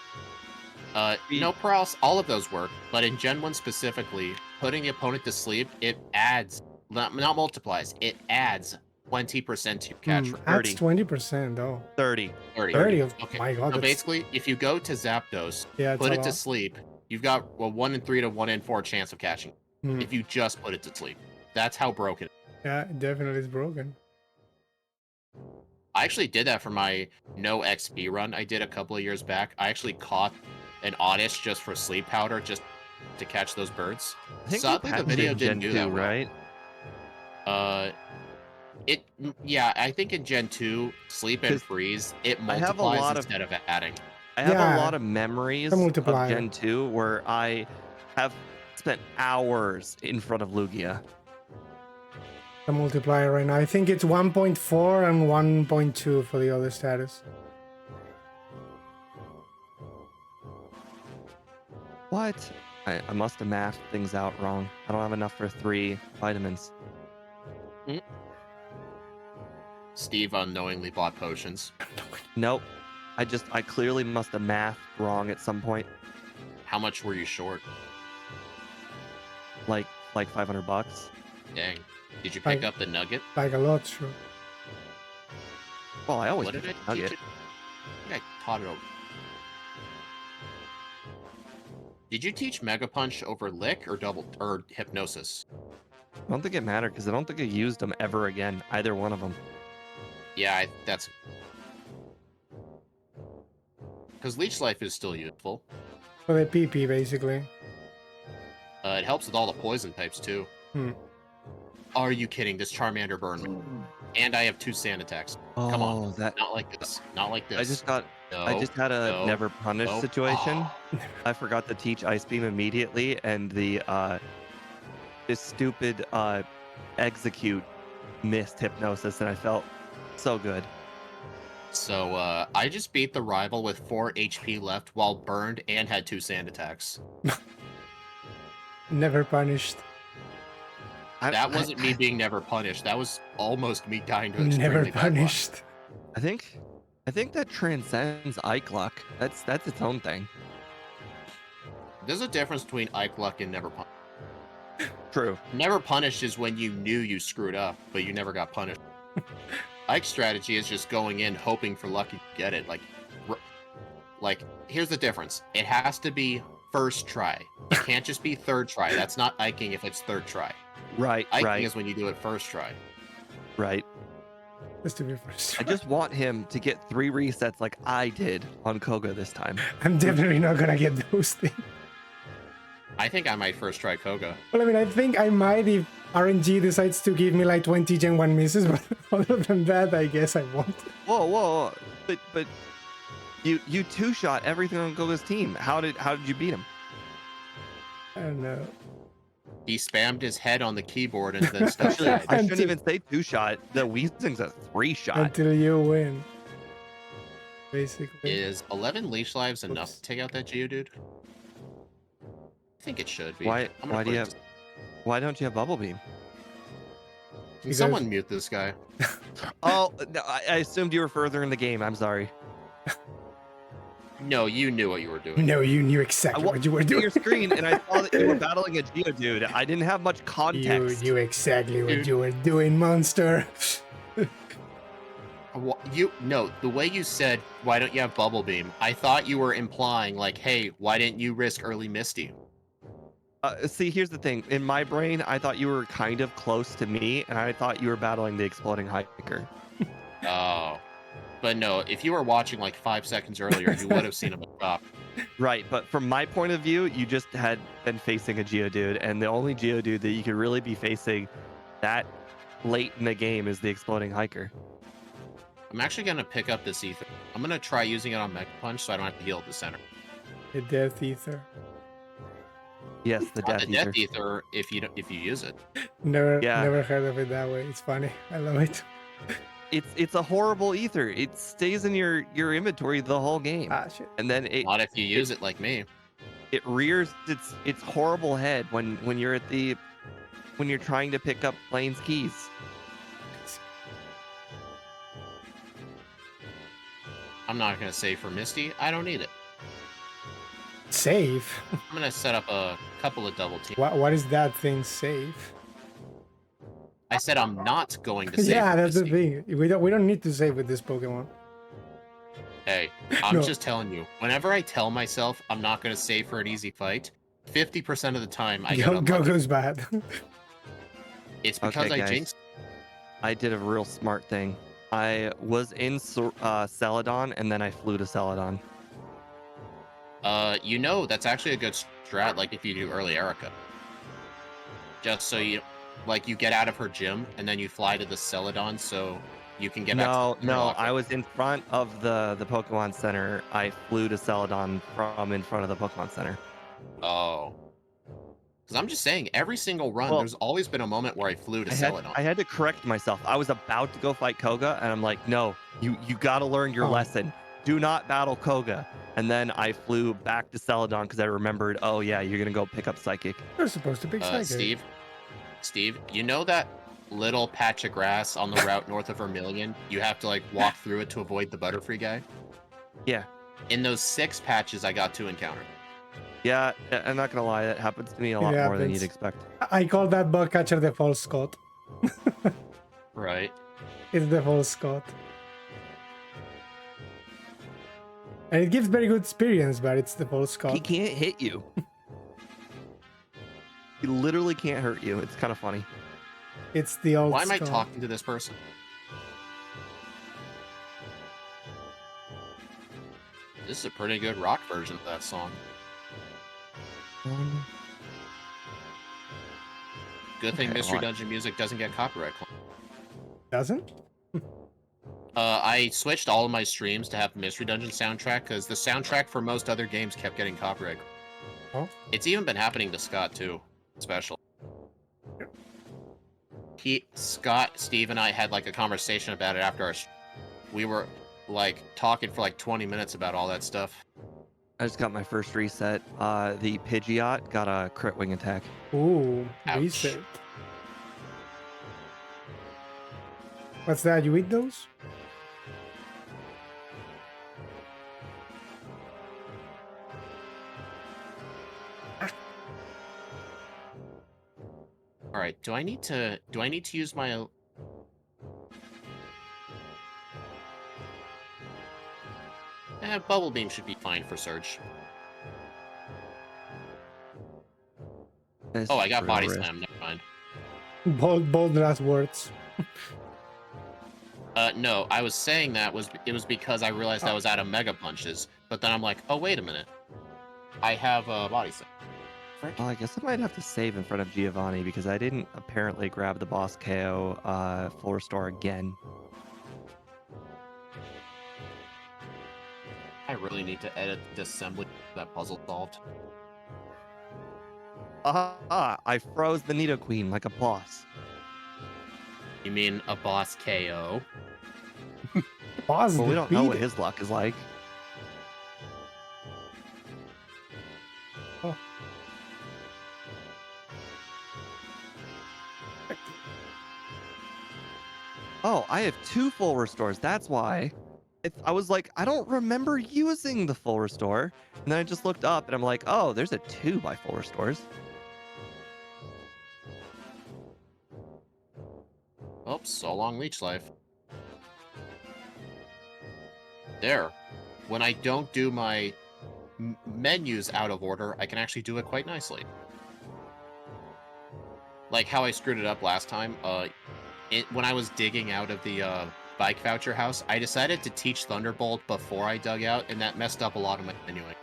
No, paralysis, all of those work, but in Gen 1 specifically, putting the opponent to sleep, it adds, not multiplies, it adds 20% to your catch rate. That's 20% though. 30. 30. Okay. My God. So that's- basically, if you go to Zapdos, yeah, it's put a it to lot. sleep, you've got a 1 in 3 to 1 in 4 chance of catching. Hmm. If you just put it to sleep, that's how broken. Yeah, it definitely is broken. I actually did that for my no XP run I did a couple of years back. I actually caught an Oddish just for sleep powder, just to catch those birds. Sadly, the patched video in didn't Gen do that 2, well. right? Yeah, I think in Gen 2, sleep and 'Cause freeze, it I have a lot multiplies of- instead of adding. I have Yeah, a lot of memories the of multiplier. Gen 2 where I have spent hours in front of Lugia. The multiplier right now. I think it's 1.4 and 1.2 for the other status. What? I must have mathed things out wrong. I don't have enough for 3 vitamins. Steve unknowingly bought potions. Nope. I clearly must have mathed wrong at some point. How much were you short? Like $500. Dang. Did you pick I- up the nugget? Like a lot, sure. Well, I always What did pick I a teach nugget. it? I think I taught it over. Did you teach Mega Punch over Lick or Hypnosis? I don't think it mattered because I don't think I used them ever again. Either one of them. Yeah, that's because Leech Life is still useful. For the PP, basically. It helps with all the poison types too. Hmm. Are you kidding? This Charmander burned me, and I have 2 sand attacks. Come on. Oh, that Not like this. Not like this. No. I just had a no, never punished no. situation. Oh, I forgot to teach Ice Beam immediately, and this stupid execute missed hypnosis, and I felt so good. so I just beat the rival with 4 HP left while burned and had 2 sand attacks. Never punished. That wasn't me being never punished. That was almost me dying to Never extremely bad luck. punished. I think that transcends Ike luck. That's its own thing. There's a difference between Ike luck and never punished. True. Never punished is when you knew you screwed up, but you never got punished. Ike's strategy is just going in hoping for luck you get it. Like here's the difference. It has to be first try. It can't just be third try. That's not Iking if it's third try. Right. Iking right. is when you do it first try. Right. Just to be first. I just want him to get 3 resets like I did on Koga this time. I'm definitely not gonna get those things. I think I might first try Koga. Well, I mean, I think I might if RNG decides to give me like 20 Gen 1 misses, but other than that, I guess I won't. Whoa. But you two-shot everything on Koga's team. How did you beat him? I don't know. He spammed his head on the keyboard and then stuck Actually, dead. I shouldn't even say two-shot. The Weezing's a 3-shot. Until you win. Basically. Is 11 leash lives enough Oops. to take out that Geodude? I think it should be. Why I'm gonna do you put have it- why don't you have Bubble Beam? Can someone mute this guy? Oh, no, I assumed you were further in the game. I'm sorry. No, you knew what you were doing. No, you knew exactly what you were Looked at doing. your screen and I saw that you were battling a Geodude. I didn't have much You context. knew exactly what Dude. you were doing, monster. No, the way you said, why don't you have Bubble Beam? I thought you were implying, like, hey, why didn't you risk early Misty? See, here's the thing. In my brain, I thought you were kind of close to me, and I thought you were battling the exploding hiker. Oh. But no, if you were watching like 5 seconds earlier, you would have seen him stop. Right, but from my point of view, you just had been facing a Geodude, and the only Geodude that you could really be facing that late in the game is the exploding hiker. I'm actually going to pick up this Ether. I'm going to try using it on Mega Punch so I don't have to heal at the center. The Death Ether. Yes, the Not Death the Ether. Death Ether if you use it. Never heard of it that way. It's funny. I love it. It's a horrible ether. It stays in your inventory the whole game, Ah, shit. and then Not if you use it like me. it rears its horrible head when you're trying to pick up Lane's keys. I'm not going to save for Misty. I don't need it. Save? I'm going to set up a couple of double teams. What is that thing, save? I said I'm not going to save Yeah, for that's the Misty. thing. We don't need to save with this Pokemon. Hey, I'm No. just telling you. Whenever I tell myself I'm not going to save for an easy fight, 50% of the time I get Go unlucky. goes bad. It's because Okay, I guys. jinxed. I did a real smart thing. I was in Celadon, and then I flew to Celadon. You know, that's actually a good strat, like if you do early Erica. Just so you get out of her gym, and then you fly to the Celadon so you can get back No, to no, I was in front of the Pokemon Center. I flew to Celadon from in front of the Pokemon Center. Oh. Because I'm just saying, every single run, Well, there's always been a moment where I flew to Celadon. I had to correct myself. I was about to go fight Koga, and I'm like, no, you got to learn your Oh. lesson. Do not battle Koga. And then I flew back to Celadon because I remembered, oh yeah, you're gonna go pick up Psychic. You're supposed to pick Psychic. Steve, you know that little patch of grass on the route north of Vermilion? You have to like walk through it to avoid the Butterfree guy? Yeah. In those 6 patches, I got 2 encounters. Yeah, I'm not gonna lie, that happens to me a lot more than you'd happens. expect. I call that bug catcher the false Scott. Right. It's the false Scott. And it gives very good experience, but it's the false Scott. He can't hit you. He literally can't hurt you. It's kind of funny. It's the old Why am I Scott. talking to this person? This is a pretty good rock version of that song. Good thing Okay, Mystery well, Dungeon music doesn't get copyright claim. Doesn't? I switched all of my streams to have Mystery Dungeon soundtrack because the soundtrack for most other games kept getting copyright. Oh, It's even been happening to Scott too. Special. Scott, Steve, and I had like a conversation about it after we were like talking for like 20 minutes about all that stuff. I just got my first reset. The Pidgeot got a crit wing attack. ooh, Ouch. reset. What's that? You eat those? All right. Do I need to use my? Bubble Beam should be fine for Surge. It's Oh, I got real Body risk. Slam. Never mind. Bold last words. No, I was saying it was because I realized I was out of Mega Punches, but then I'm like, oh wait a minute, I have Body Slam. Frick. Well, I guess I might have to save in front of Giovanni because I didn't apparently grab the boss KO full restore again. I really need to edit the assembly that puzzle solved. I froze the Nidoqueen like a boss. You mean a boss KO? Boss Well, we don't know what defeated. his luck is like. Oh. Oh, I have 2 full restores. That's why. I was like, I don't remember using the full restore. And then I just looked up and I'm like, oh, there's a 2 by full restores. Oops, so long leech life. There. When I don't do my menus out of order, I can actually do it quite nicely. Like how I screwed it up last time. When I was digging out of the bike voucher house, I decided to teach Thunderbolt before I dug out, and that messed up a lot of my menuing.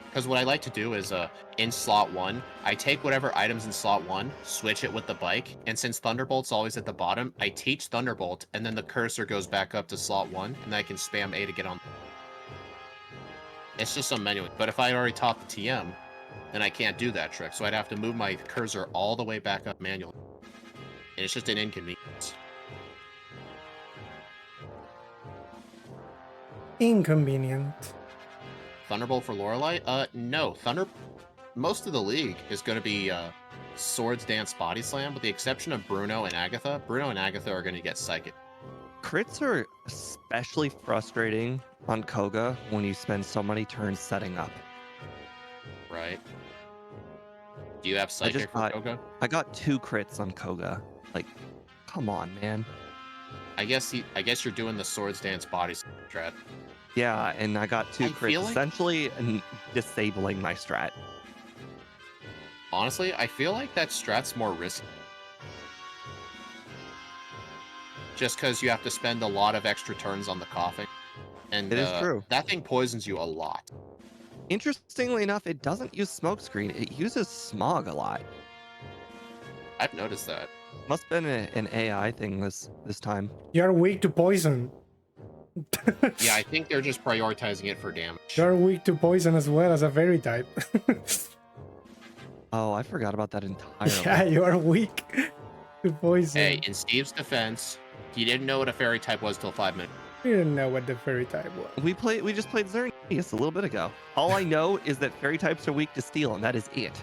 Because what I like to do is, in slot 1, I take whatever items in slot 1, switch it with the bike, and since Thunderbolt's always at the bottom, I teach Thunderbolt, and then the cursor goes back up to slot 1, and I can spam A to get on. It's just some menuing. But if I already taught the TM, then I can't do that trick, so I'd have to move my cursor all the way back up manually. And it's just an inconvenience. Inconvenient. Thunderbolt for Lorelei? No. Most of the league is going to be Swords Dance Body Slam, with the exception of Bruno and Agatha. Bruno and Agatha are going to get Psychic. Crits are especially frustrating on Koga when you spend so many turns setting up. Right. Do you have Psychic for Koga? I got 2 crits on Koga. Like, come on, man. I guess you're doing the Swords Dance Body Slam strat. Yeah, and I got 2 I crits, feel like- essentially disabling my strat. Honestly, I feel like that strat's more risky. Just because you have to spend a lot of extra turns on the coughing. And It is true. That thing poisons you a lot. Interestingly enough, it doesn't use smokescreen. It uses smog a lot. I've noticed that. Must have been an AI thing this time. You're weak to poison. Yeah, I think they're just prioritizing it for damage. You're weak to poison as well as a fairy type. Oh, I forgot about that entirely. Yeah, you are weak to poison. Hey, in Steve's defense, he didn't know what a fairy type was till 5 minutes. You didn't know what the fairy type was. We just played Xerneas a little bit ago. All I know is that fairy types are weak to steel, and that is it.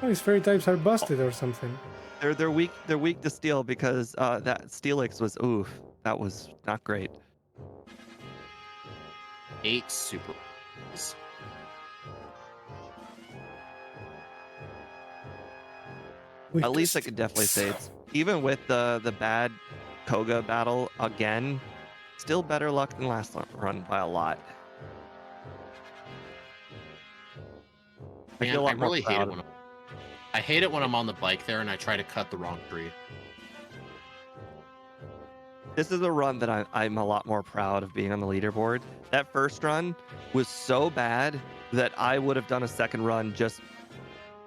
Oh, his fairy types are busted or something. They're weak to steel because that Steelix was that was not great. 8 super. At least I could definitely say it's even with the bad Koga battle again, still better luck than last run by a lot. Man, feel a lot I more really hate proud it when I hate it when I'm on the bike there and I try to cut the wrong tree. This is a run that I'm a lot more proud of being on the leaderboard. That first run was so bad that I would have done a second run just,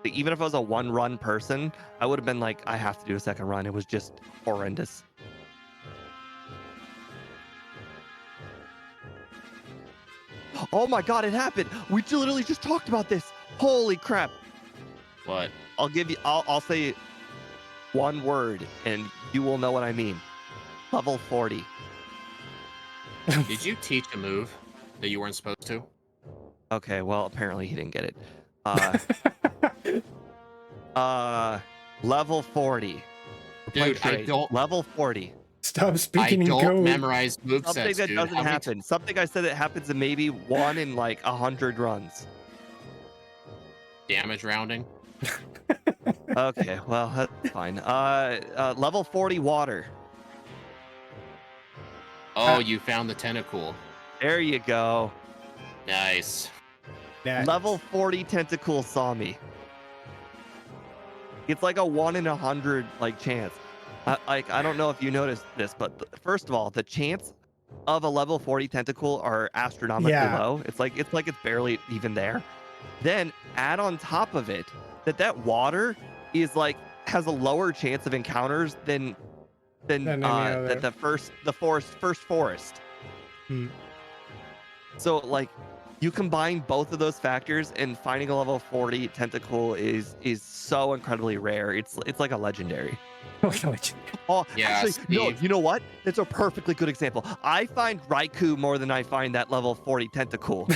even if I was a 1-run person, I would have been like, I have to do a second run. It was just horrendous. Oh my god, it happened. We literally just talked about this. Holy crap. What? I'll say one word and you will know what I mean. Level 40. Did you teach a move that you weren't supposed to? Okay, well, apparently he didn't get it. Level 40. Dude, I don't. Level 40. Stop I speaking in don't code. memorize Something movesets, that dude. doesn't How many happen. Something I said that happens in maybe 1 in like 100 runs. damage rounding? Okay, well, that's fine. Level 40 water. Oh, you found the tentacle. There you go. Nice. Yeah. Level 40 tentacle saw me. It's like a 1 in 100 like chance. I don't know if you noticed this, but first of all, the chance of a level 40 tentacle are astronomically Yeah. low. It's like it's barely even there. Then add on top of it that water is like has a lower chance of encounters than Than any other. the first forest. Hmm. So like you combine both of those factors and finding a level 40 tentacle is so incredibly rare. It's like a legendary. Oh, Yeah, actually, no, Steve. you know what? That's a perfectly good example. I find Raikou more than I find that level 40 tentacle.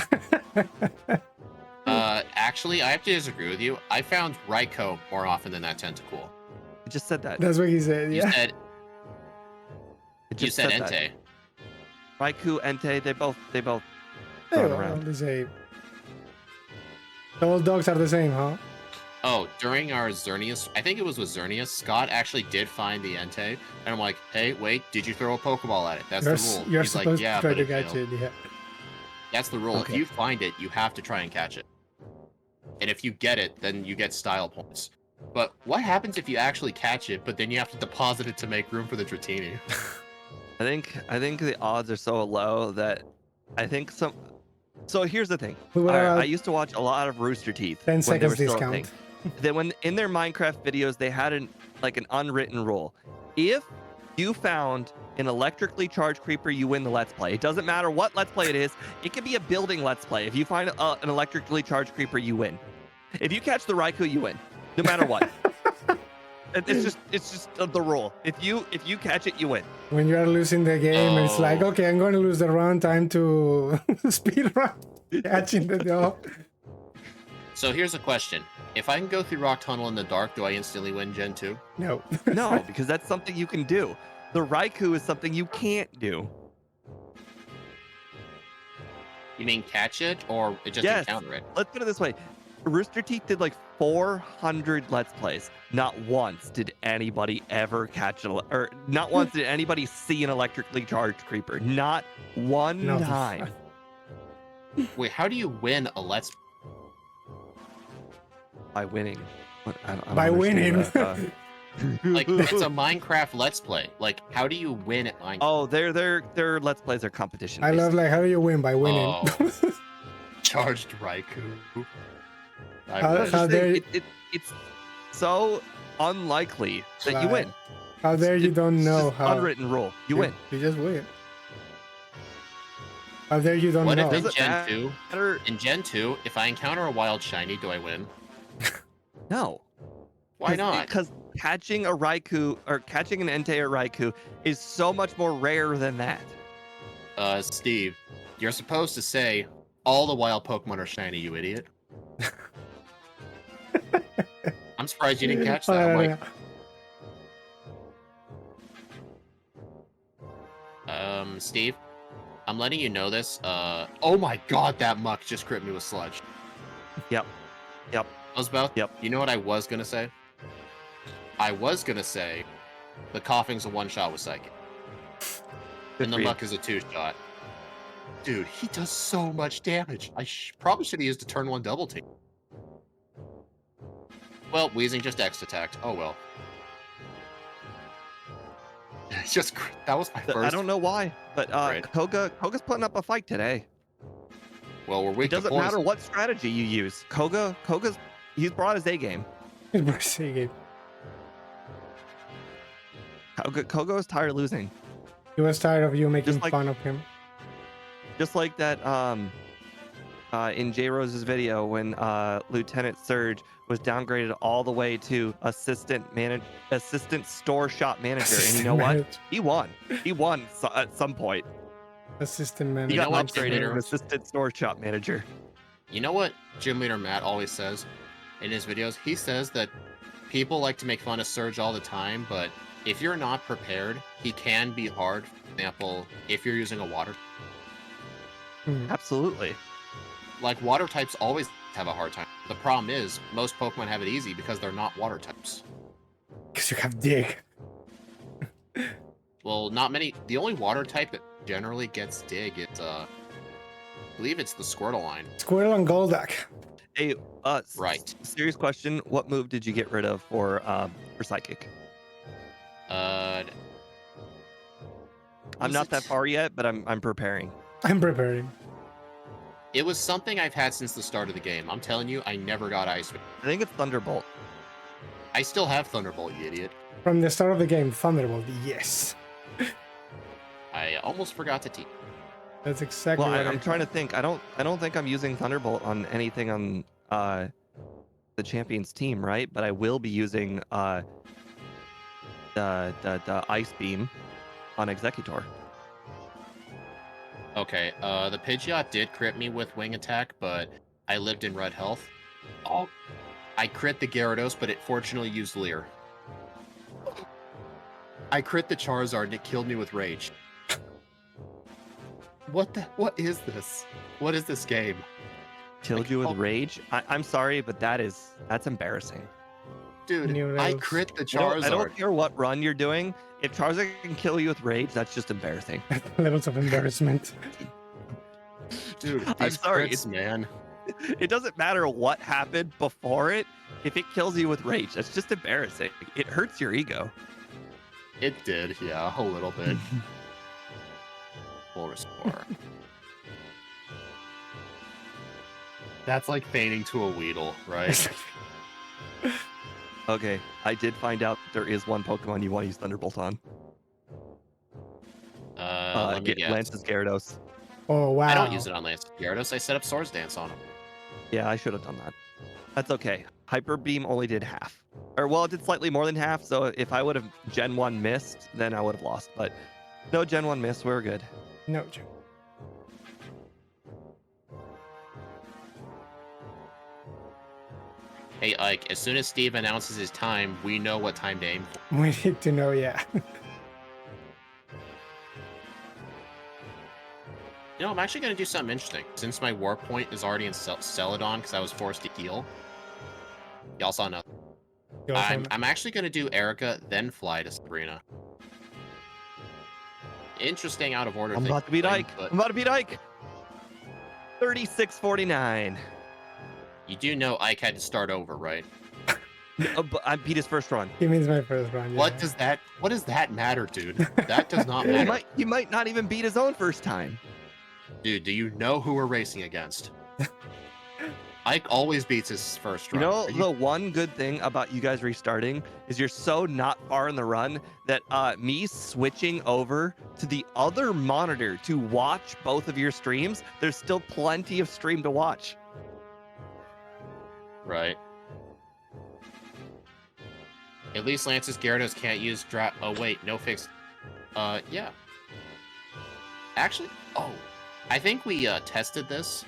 Actually, I have to disagree with you. I found Raikou more often than that tentacle. I just said that. That's what he said. You Yeah. said I you just said that. Entei. Raikou, Entei, they both Hey, run well, around. they say all dogs are the same, huh? Oh, during our Xerneas, I think it was with Xerneas, Scott actually did find the Entei, and I'm like, hey, wait, did you throw a Pokeball at it? That's the rule. You're He's supposed like, yeah, to try but to it catch failed. it. Yeah. That's the rule. Okay. If you find it, you have to try and catch it. And if you get it, then you get style points. But what happens if you actually catch it, but then you have to deposit it to make room for the Dratini? I think the odds are so low that I think some. So here's the thing. We were I allowed used to watch a lot of Rooster Teeth 10 when they were seconds still a thing. discount. Then when in their Minecraft videos they had an unwritten rule. If you found an electrically charged creeper, you win the Let's Play. It doesn't matter what Let's Play it is. It can be a building Let's Play. If you find an electrically charged creeper, you win. If you catch the Raikou, you win, no matter what. It's just the rule. If you catch it, you win. When you are losing the game, it's like, Oh. okay, I'm going to lose the run time to speedrun catching the dog. So here's a question. If I can go through Rock Tunnel in the dark, do I instantly win Gen 2? No. No, because that's something you can do. The Raikou is something you can't do. You mean catch it, or just Yes. encounter it? Let's put it this way. Rooster Teeth did like 400 Let's Plays. Not once did anybody ever catch or not once did anybody see an electrically charged creeper. Not one No. time. Wait, how do you win a Let's... By winning. I don't By understand winning. that, Like, it's a Minecraft Let's Play. Like, how do you win at Minecraft? Oh, their Let's Plays are competition. I love, like, how do you win? By winning. Oh. Charged Raikou. How dare it's so unlikely that you win. How dare you don't It's know just how. unwritten rule. You win. You just win. How dare you don't What know? if in Does it Gen 2, matter? if I encounter a wild shiny, do I win? No. Why not? Because catching a Raikou or catching an Entei or Raikou is so much more rare than that. Steve, you're supposed to say all the wild Pokemon are shiny, you idiot. I'm surprised you didn't catch that. I'm like, Steve, I'm letting you know this. Oh my god, that muck just crit me with sludge. Yep. I was about. Yep. You know what I was gonna say? I was gonna say, the coughing's a one-shot with psychic, Good and the for you. muck is a two-shot. Dude, he does so much damage. I probably should have used a turn 1 double team. Well, Weezing just X-attacked. Oh well. It's just that was my first. I don't know why, but Right. Koga's putting up a fight today. Well, we're It weak to doesn't poison. matter what strategy you use. Koga's he's brought his A game. He Koga's tired of losing. was tired of you making Just like- fun of him. Just like that in J Rose's video when Lieutenant Surge was downgraded all the way to assistant store shop manager, and you know what? He won. He won at some point. Assistant He manager. You know got what, upgraded to Jim? assistant store shop manager. You know what Gym Leader Matt always says in his videos? He says that people like to make fun of Surge all the time, but if you're not prepared, he can be hard. For example, if you're using a water. Absolutely. Like, water types always have a hard time. The problem is, most Pokemon have it easy because they're not water types. Because you have dig. Well, not many. The only water type that generally gets dig is, I believe it's the Squirtle line. Squirtle and Golduck. Hey, Right. serious question. What move did you get rid of for Psychic? Was I'm not that it- far yet, but I'm preparing. I'm preparing. It was something I've had since the start of the game. I'm telling you, I never got Ice. I think it's Thunderbolt. I still have Thunderbolt, you idiot. From the start of the game, Thunderbolt, yes. I almost forgot to teach. That's exactly Well, what I'm trying to think. I don't think I'm using Thunderbolt on anything on the Champions team, right? But I will be using the Ice Beam on Executor. Okay, the Pidgeot did crit me with Wing Attack, but I lived in red health. Oh, I crit the Gyarados, but it fortunately used Leer. I crit the Charizard and it killed me with Rage. What is this? What is this game? Killed Like, you with oh. Rage? I'm sorry, but that's embarrassing. Dude, New I rails. crit the I Charizard. don't care what run you're doing. If Charizard can kill you with Rage, that's just embarrassing. levels of embarrassment. Dude, I'm these sorry, crits, man. It doesn't matter what happened before it. If it kills you with Rage, that's just embarrassing. It hurts your ego. It did, yeah, a little bit. Full restore. That's like feigning to a Weedle, right? Okay, I did find out there is one Pokemon you want to use Thunderbolt on. Let me guess. Lance's Gyarados. Oh, wow. I don't use it on Lance Gyarados. I set up Swords Dance on him. Yeah, I should have done that. That's okay. Hyper Beam only did half. Or, well, it did slightly more than half, so if I would have Gen 1 missed, then I would have lost. But no Gen 1 miss, we're good. No, Joe. Hey, Ike, as soon as Steve announces his time, we know what time to aim for. We need to know, yeah. You know, I'm actually going to do something interesting. Since my war point is already in Celadon because I was forced to heal. Y'all saw nothing. You also know- I'm actually going to do Erica, then fly to Sabrina. Interesting out of order I'm thing, about to beat Ike. but I'm about to beat Ike. 36-49. you do know Ike had to start over, right? But I beat his first run. He means my first run. Yeah. What does that matter, dude? That does not matter. He might not even beat his own first time. Dude, do you know who we're racing against? Ike always beats his first You run. know, Are the one good thing about you guys restarting is you're so not far in the run that me switching over to the other monitor to watch both of your streams, there's still plenty of stream to watch. Right. At least Lance's Gyarados can't use oh wait, no fix. Yeah. Actually, I think we tested this.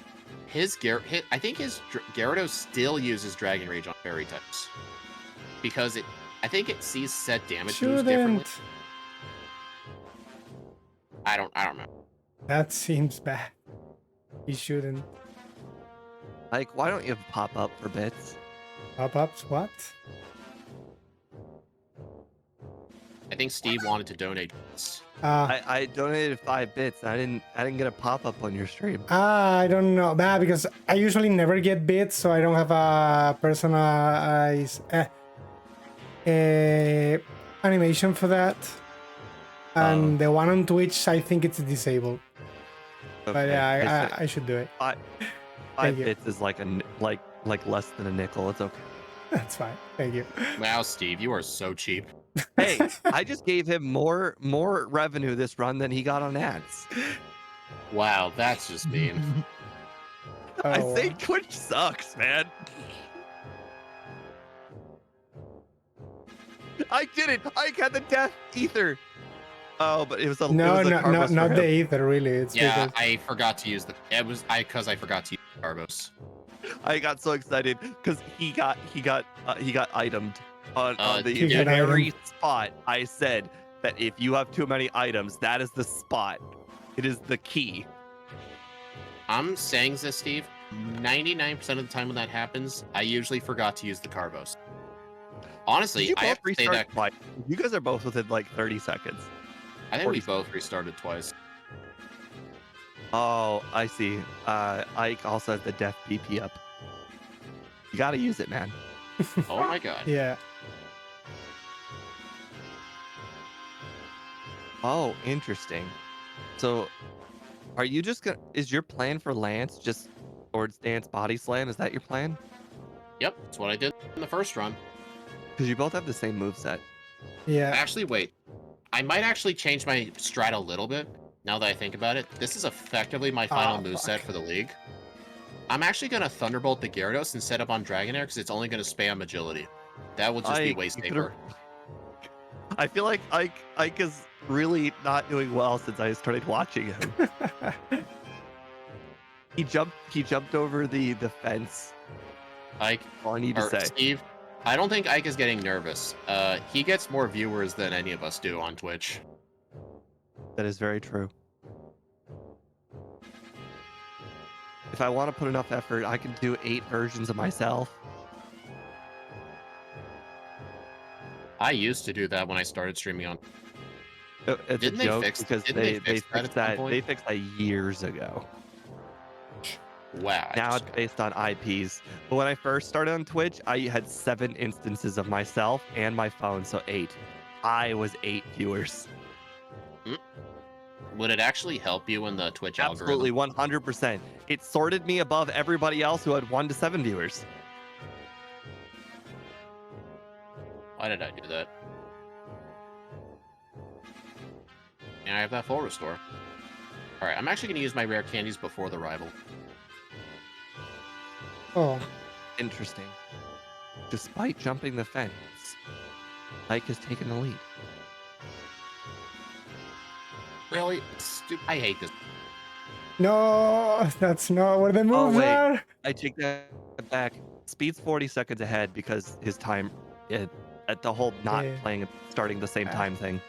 I think his Gyarados still uses Dragon Rage on fairy types. Because I think it sees set damage moves differently. Shouldn't. I don't remember. That seems bad. He shouldn't. Like, why don't you pop up for bits? Pop-ups, what? I think Steve wanted to donate. I donated 5 bits. I didn't get a pop up on your stream. I don't know. Nah, because I usually never get bits, so I don't have a personalized animation for that. And the one on Twitch, I think it's disabled. But Okay, yeah, I should do it. 5 Thank you. bits is like less than a nickel. It's okay. That's fine. Thank you. Wow, Steve, you are so cheap. Hey, I just gave him more revenue this run than he got on ads. Wow, that's just mean. I Oh, say wow. Twitch sucks, man. I did it. I got the death ether. Oh, but it was a No, Carbos for not the him. ether, really. It's Yeah, because I forgot to use because I forgot to use the Carbos. I got so excited because he got itemed on the He got very item. spot. I said that if you have too many items, that is the spot. It is the key. I'm saying this, Steve. 99% of the time when that happens, I usually forgot to use the Carbos. Did Honestly, you I both have to say restart that twice? You guys are both within like 30 seconds. I think we 40 both restarted twice. Oh, I see. Ike also has the death PP up. You gotta use it, man. Oh my god. Yeah. Oh, interesting. So, are you just gonna? Is your plan for Lance just Swords Dance Body Slam? Is that your plan? Yep, that's what I did in the first run. Because you both have the same move set. Yeah. Actually, wait. I might actually change my strat a little bit now that I think about it. This is effectively my final moveset Fuck. for the league. I'm actually going to Thunderbolt the Gyarados and set up on Dragonair because it's only going to spam agility. That will just be way You could've- safer. I feel like Ike is really not doing well since I started watching him. He jumped over the fence. Ike, All I need to or say. Steve, I don't think Ike is getting nervous. He gets more viewers than any of us do on Twitch. That is very true. If I want to put enough effort, I can do 8 versions of myself. I used to do that when I started streaming on. It's Didn't a they joke fix- because didn't they they fix that fixed at some that. point? They fixed that years ago. Wow. Now it's based on IPs. But when I first started on Twitch, I had 7 instances of myself and my phone, so 8. I was 8 viewers. Would it actually help you in the Twitch Absolutely, algorithm? 100%. It sorted me above everybody else who had 1 to 7 viewers. Why did I do that? And I have that full restore. Alright, I'm actually going to use my rare candies before the rival. Oh, Interesting. Despite jumping the fence, Ike has taken the lead. Really? I hate this. no, that's not where the moves wait. are. I take that back. Speed's 40 seconds ahead because his time, at the whole not Yeah. playing, starting the same time thing.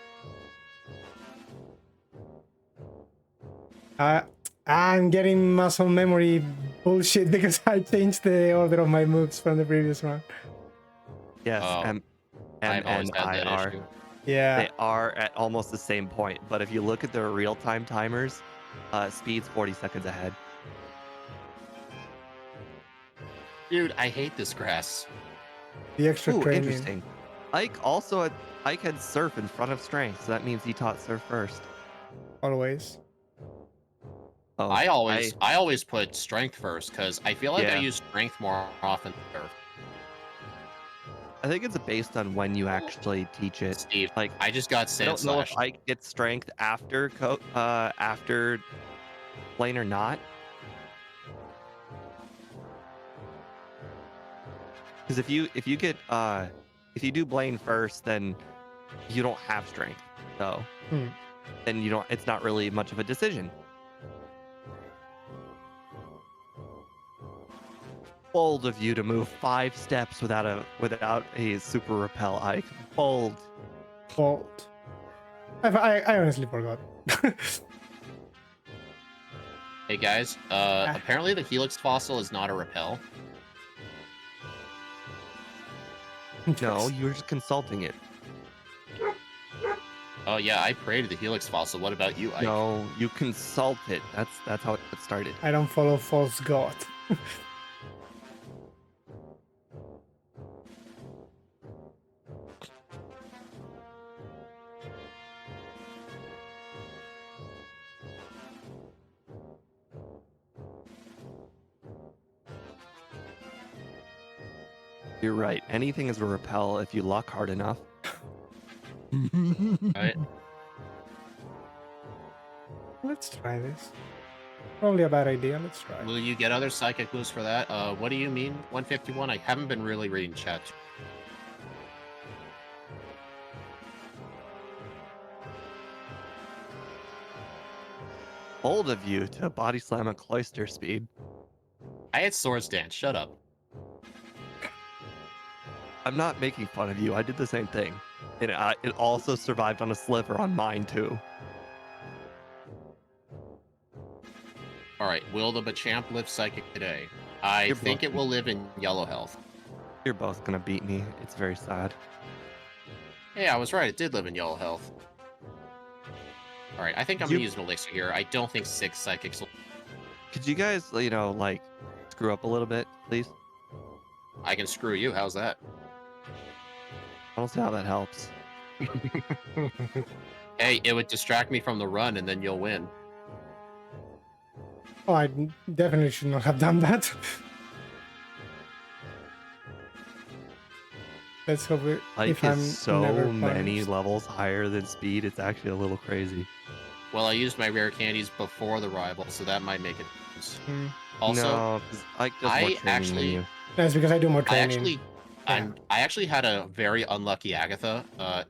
I'm getting muscle memory bullshit because I changed the order of my moves from the previous one. Yes, Oh, M I've always had that MNIR. issue. Yeah. They are at almost the same point, but if you look at their real-time timers, Speed's 40 seconds ahead. Dude, I hate this grass. The extra Ooh, training. interesting. Ike had Surf in front of Strength, so that means he taught Surf first. Always. Oh, I always put strength first because I feel like I Yeah. use strength more often than Surf. I think it's based on when you actually teach it. Steve, Like, I just got I Sand don't know if Slash. Ike gets Strength after Lane or not. Because if you do Blaine first, then you don't have Strength. So then you don't. It's not really much of a decision. Bold of you to move 5 steps without a super repel, Ike. Bold. Bolt. I honestly forgot. Hey guys, apparently the Helix fossil is not a repel. No, you were just consulting it. Oh yeah, I prayed to the Helix fossil. What about you, Ike? No, you consult it. That's how it started. I don't follow false god. You're right. Anything is a repel if you luck hard enough. Right? Let's try this. Probably a bad idea. Let's try. Will you get other psychic boosts for that? What do you mean 151? I haven't been really reading chat. Bold of you to body slam a cloister speed. I had swords dance. Shut up. I'm not making fun of you. I did the same thing. And it also survived on a sliver on mine, too. All right. Will the Machamp live psychic today? I think it will live in yellow health. You're both going to beat me. It's very sad. Yeah, I was right. It did live in yellow health. All right. I think I'm going to use an elixir here. I don't think 6 psychics will... Could you guys, you know, like, screw up a little bit, please? I can screw you. How's that? I don't see how that helps. Hey, it would distract me from the run, and then you'll win. Oh, I definitely should not have done that. Let's hope it. Like, if I'm is so never many punished. levels higher than speed. It's actually a little crazy. Well, I used my rare candies before the rival, so that might make it. Hmm. Also, no, 'cause Ike does more I training than actually- you. That's because I do more I training. actually had a very unlucky Agatha.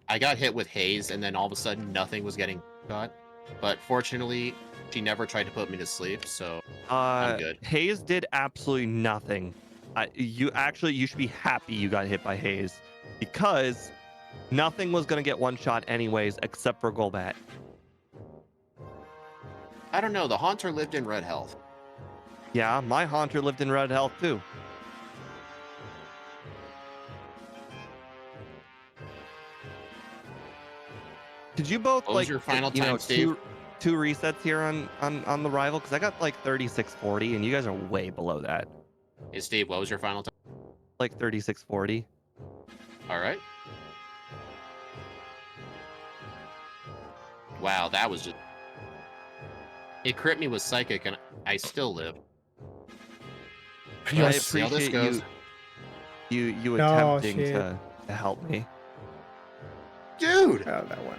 I got hit with haze, and then all of a sudden, nothing was getting got. But fortunately, she never tried to put me to sleep, so I'm good. Hayes did absolutely nothing. You should be happy you got hit by Hayes, because nothing was gonna get one shot anyways, except for Golbat. I don't know. The Haunter lived in red health. Yeah, my Haunter lived in red health too. Did you both What was like your final you know, time, Steve? two resets here on the rival? Because I got like 3640, and you guys are way below that. Hey, Steve, what was your final time? Like 3640. All right. Wow, that was just... It crit me with Psychic, and I still live. I Let's see how this appreciate goes. you Oh, attempting shit. to help me. Dude! Oh, that one.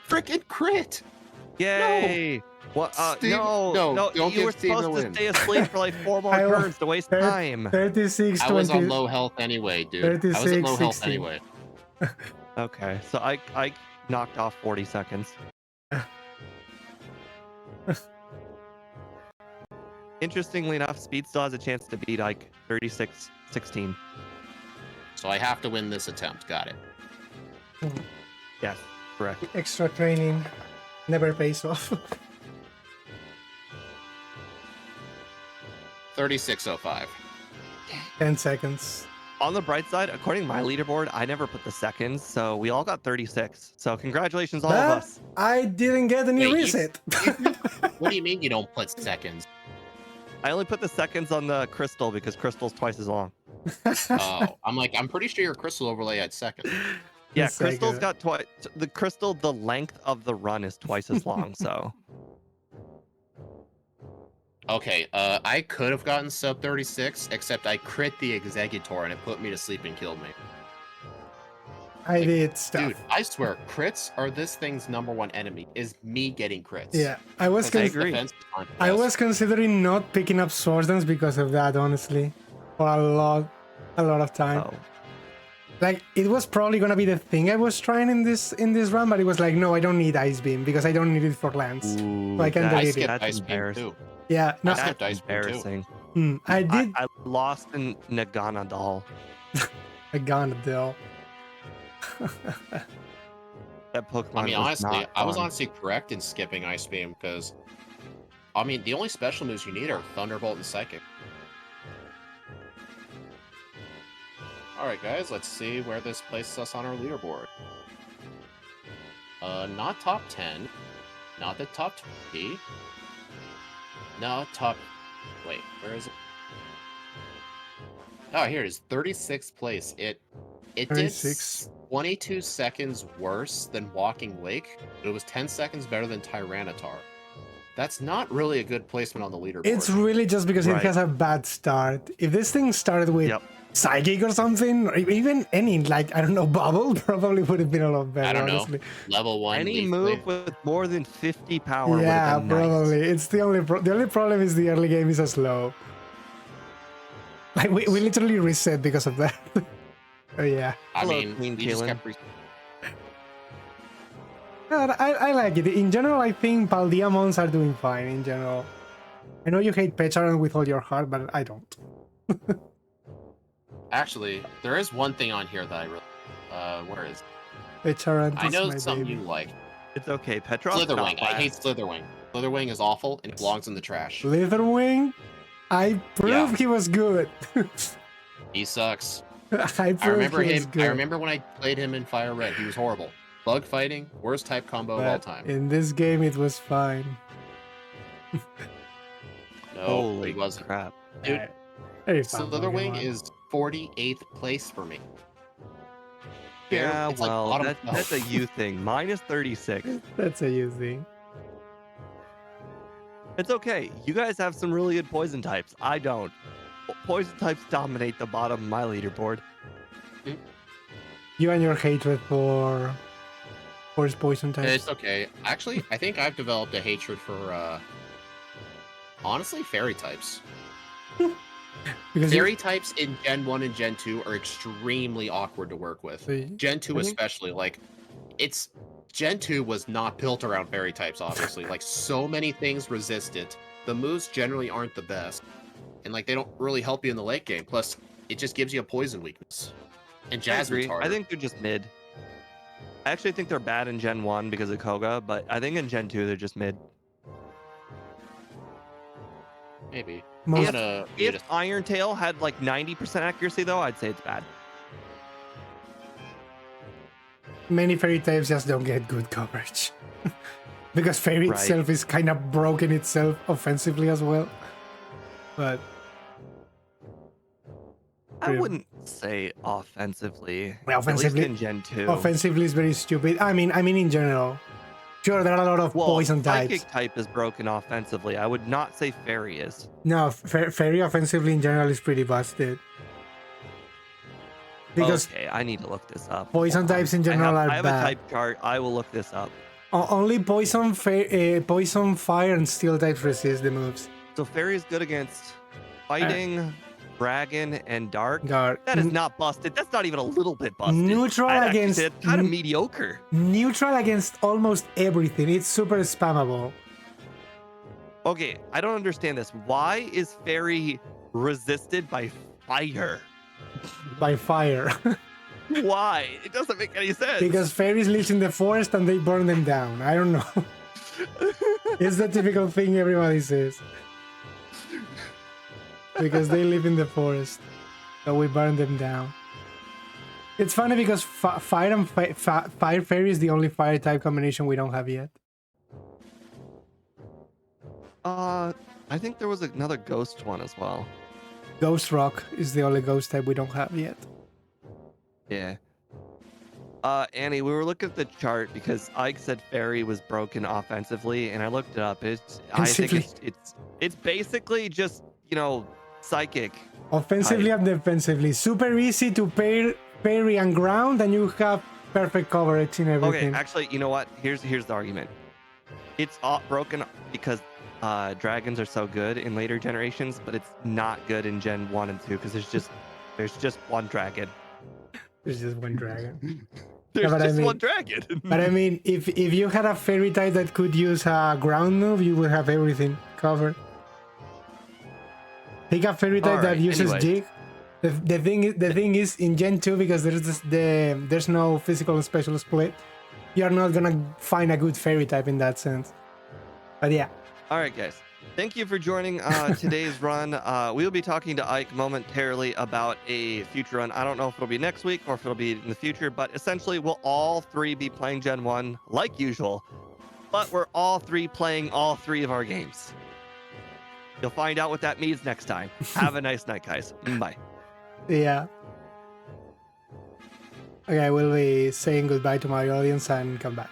Freaking crit! Yay! What? Steve, No, don't you give were Steve the supposed to win. stay asleep for like 4 more I wa- turns to waste thir- time. 36, I was 20. on low health anyway, dude. I was at 36, low health 16. anyway. Okay, so I knocked off 40 seconds. Interestingly enough, Speed still has a chance to beat Ike 36-16. So I have to win this attempt. Got it. Yes, correct. Extra training never pays off. 3605. 10 seconds. On the bright side, according to my leaderboard, I never put the seconds, so we all got 36. So congratulations, all of But us. I didn't get any Wait, you- reset. What do you mean you don't put seconds? I only put the seconds on the crystal because crystal's twice as long. Oh, I'm pretty sure your crystal overlay had second. Yeah, Just like crystal's a- got twice. The crystal, the length of the run is twice as long. So Okay, I could have gotten sub 36, except I crit the Executor and it put me to sleep and killed me. I did stuff. Dude, I swear, crits are this thing's #1 enemy, is me getting crits. Yeah, I was I His agree. defenses aren't I best. was considering not picking up Swords Dance because of that, honestly. For a lot of time. oh, Like, it was probably gonna be the thing I was trying in this run, but it was like, no, I don't need Ice Beam because I don't need it for Lance. ooh, I can I delete it. skipped that's Ice Beam embarrassing. too. Yeah, no, That's- skipped That's Ice Beam, too. embarrassing. I did. I lost in Nagana doll. I got it though. That Pokemon. I mean, was honestly, not I was fun. honestly correct in skipping Ice Beam because, I mean, the only special moves you need are Thunderbolt and Psychic. Alright, guys, let's see where this places us on our leaderboard. Not top 10. Not the top 20. No, top... Wait, where is it? Oh, here it is. 36th place. It did 36. 22 seconds worse than Walking Lake, but it was 10 seconds better than Tyranitar. That's not really a good placement on the leaderboard. It's really just because Right. it has a bad start. If this thing started with Yep. Psychic or something, or even any, like, I don't know, Bubble probably would have been a lot better, I don't honestly. know. Level 1 Any Leaf move Blade. with more than 50 power would Yeah, have been probably. nice. It's the only the only problem is the early game is so slow. Like, we literally reset because of that. Oh, yeah. I Hello, mean, Queen we just Kaelin. kept No, I like it. In general, I think Paldeamons are doing fine in general. I know you hate Pecharan with all your heart, but I don't. Actually, there is one thing on here that I really where is Pecharan I is know my some baby. you like. It's okay. Petrov's not Slitherwing. I last. hate Slitherwing. Slitherwing is awful and it belongs in the trash. Slitherwing? I proved Yeah. he was good. He sucks. I proved I remember he was him. good. I remember when I played him in Fire Red. He was horrible. Bug fighting, worst type combo of all But time. in this game, it was fine. No, Holy he wasn't. crap. Dude, Very fun Slitherwing Pokemon. is 48th place for me. Yeah, It's like well, bottom that's a 12. you thing. Minus 36. That's a you thing. It's okay. You guys have some really good poison types. I don't. Poison types dominate the bottom of my leaderboard. You and your hatred for poison types. It's okay. Actually, I think I've developed a hatred for honestly fairy types. Because Fairy types in Gen 1 and Gen 2 are extremely awkward to work with. Gen 2 I think- especially, like, it's... Gen 2 was not built around fairy types, obviously. Like, so many things resist it. The moves generally aren't the best. And, like, they don't really help you in the late game. Plus, it just gives you a poison weakness. And I Jasmine's agree. harder. I think they're just mid. I actually think they're bad in Gen 1 because of Koga, but I think in Gen 2 they're just mid. Maybe. most, If Iron Tail had like 90% accuracy though, I'd say it's bad. many fairy types just don't get good coverage. Because fairy Right. itself is kind of broken itself offensively as well. But I Yeah. wouldn't say offensively. Well, offensively- At least in Gen 2. offensively is very stupid. I mean in general. Sure, there are a lot of Well, poison types. Psychic type is broken offensively. I would not say Fairy is. No, fairy offensively in general is pretty busted. Because Okay, I need to look this up. poison Hold on. types in general I are have bad. a type chart. I will look this up. Only poison, poison, fire, and steel types resist the moves. So Fairy is good against Fighting, Dragon, and Dark. Guard. That is not busted. That's not even a little bit busted. Neutral I'd actually against- say it's kind of mediocre. Neutral against almost everything. It's super spammable. Okay, I don't understand this. Why is Fairy resisted by fire? By fire. Why? It doesn't make any sense. Because fairies live in the forest and they burn them down. I don't know. It's the typical thing everybody says. Because they live in the forest. So we burn them down. It's funny because fire and fire fairy is the only fire type combination we don't have yet. I think there was another ghost one as well. Ghost rock is the only ghost type we don't have yet. Yeah. Annie, we were looking at the chart because Ike said Fairy was broken offensively, and I looked it up. I think it's basically just, you know, psychic. Offensively and defensively. Super easy to pair fairy and ground, and you have perfect coverage in Okay, everything. actually, you know what? Here's the argument. It's broken because dragons are so good in later generations, but it's not good in Gen 1 and 2 because there's just one dragon. There's just one dragon. There's but I just mean- one dragon. But I mean, if you had a fairy type that could use a ground move, you would have everything covered. Pick a fairy type that Alright, uses anyway. Jig. The thing is in Gen 2, because there's no physical and special split, you're not gonna find a good fairy type in that sense. But yeah, All right, guys. Thank you for joining today's run. We'll be talking to Ike momentarily about a future run. I don't know if it'll be next week or if it'll be in the future, but essentially we'll all three be playing Gen 1 like usual, but we're all three playing all three of our games. You'll find out what that means next time. Have a nice night, guys. Bye. yeah. Okay, we'll be saying goodbye to my audience and come back.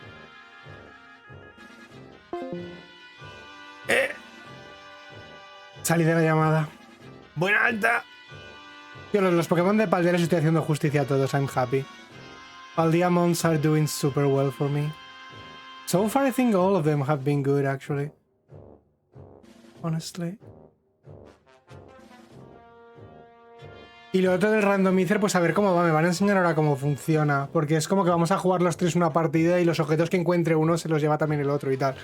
Salí de la llamada. Buena alta. Tío, los Pokémon de Paldea les estoy haciendo justicia a todos. I'm happy. Paldeamons are doing super well for me. So far, I think all of them have been good, actually. Honestly. Y lo otro del randomizer, pues a ver cómo va. Me van a enseñar ahora cómo funciona. Porque es como que vamos a jugar los tres una partida y los objetos que encuentre uno se los lleva también el otro y tal.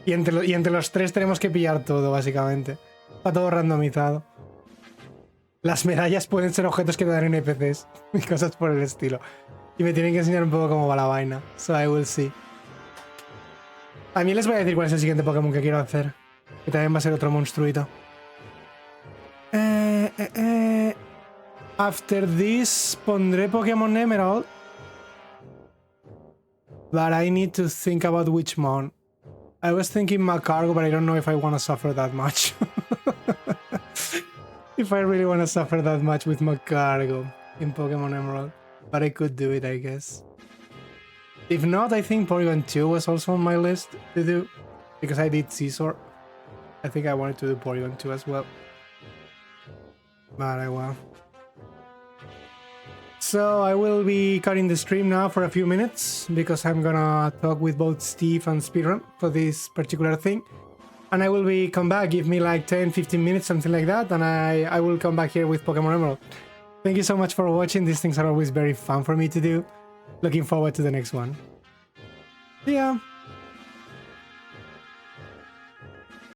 Y entre los tres tenemos que pillar todo, básicamente. Está todo randomizado. Las medallas pueden ser objetos que te dan NPCs y cosas por el estilo. Y me tienen que enseñar un poco cómo va la vaina. So I will see. También les voy a decir cuál es el siguiente Pokémon que quiero hacer. Que también va a ser otro monstruito. After this pondré Pokémon Emerald. But I need to think about which mon. I was thinking Macargo, but I don't know if I want to suffer that much. If I really want to suffer that much with Macargo in Pokemon Emerald. But I could do it, I guess. If not, I think Porygon 2 was also on my list to do. Because I did Scizor. I think I wanted to do Porygon 2 as well. But I will. So I will be cutting the stream now for a few minutes because I'm gonna talk with both Steve and Speedrun for this particular thing. And I will come back, give me like 10-15 minutes, something like that, and I will come back here with Pokemon Emerald. Thank you so much for watching. These things are always very fun for me to do. Looking forward to the next one. See ya!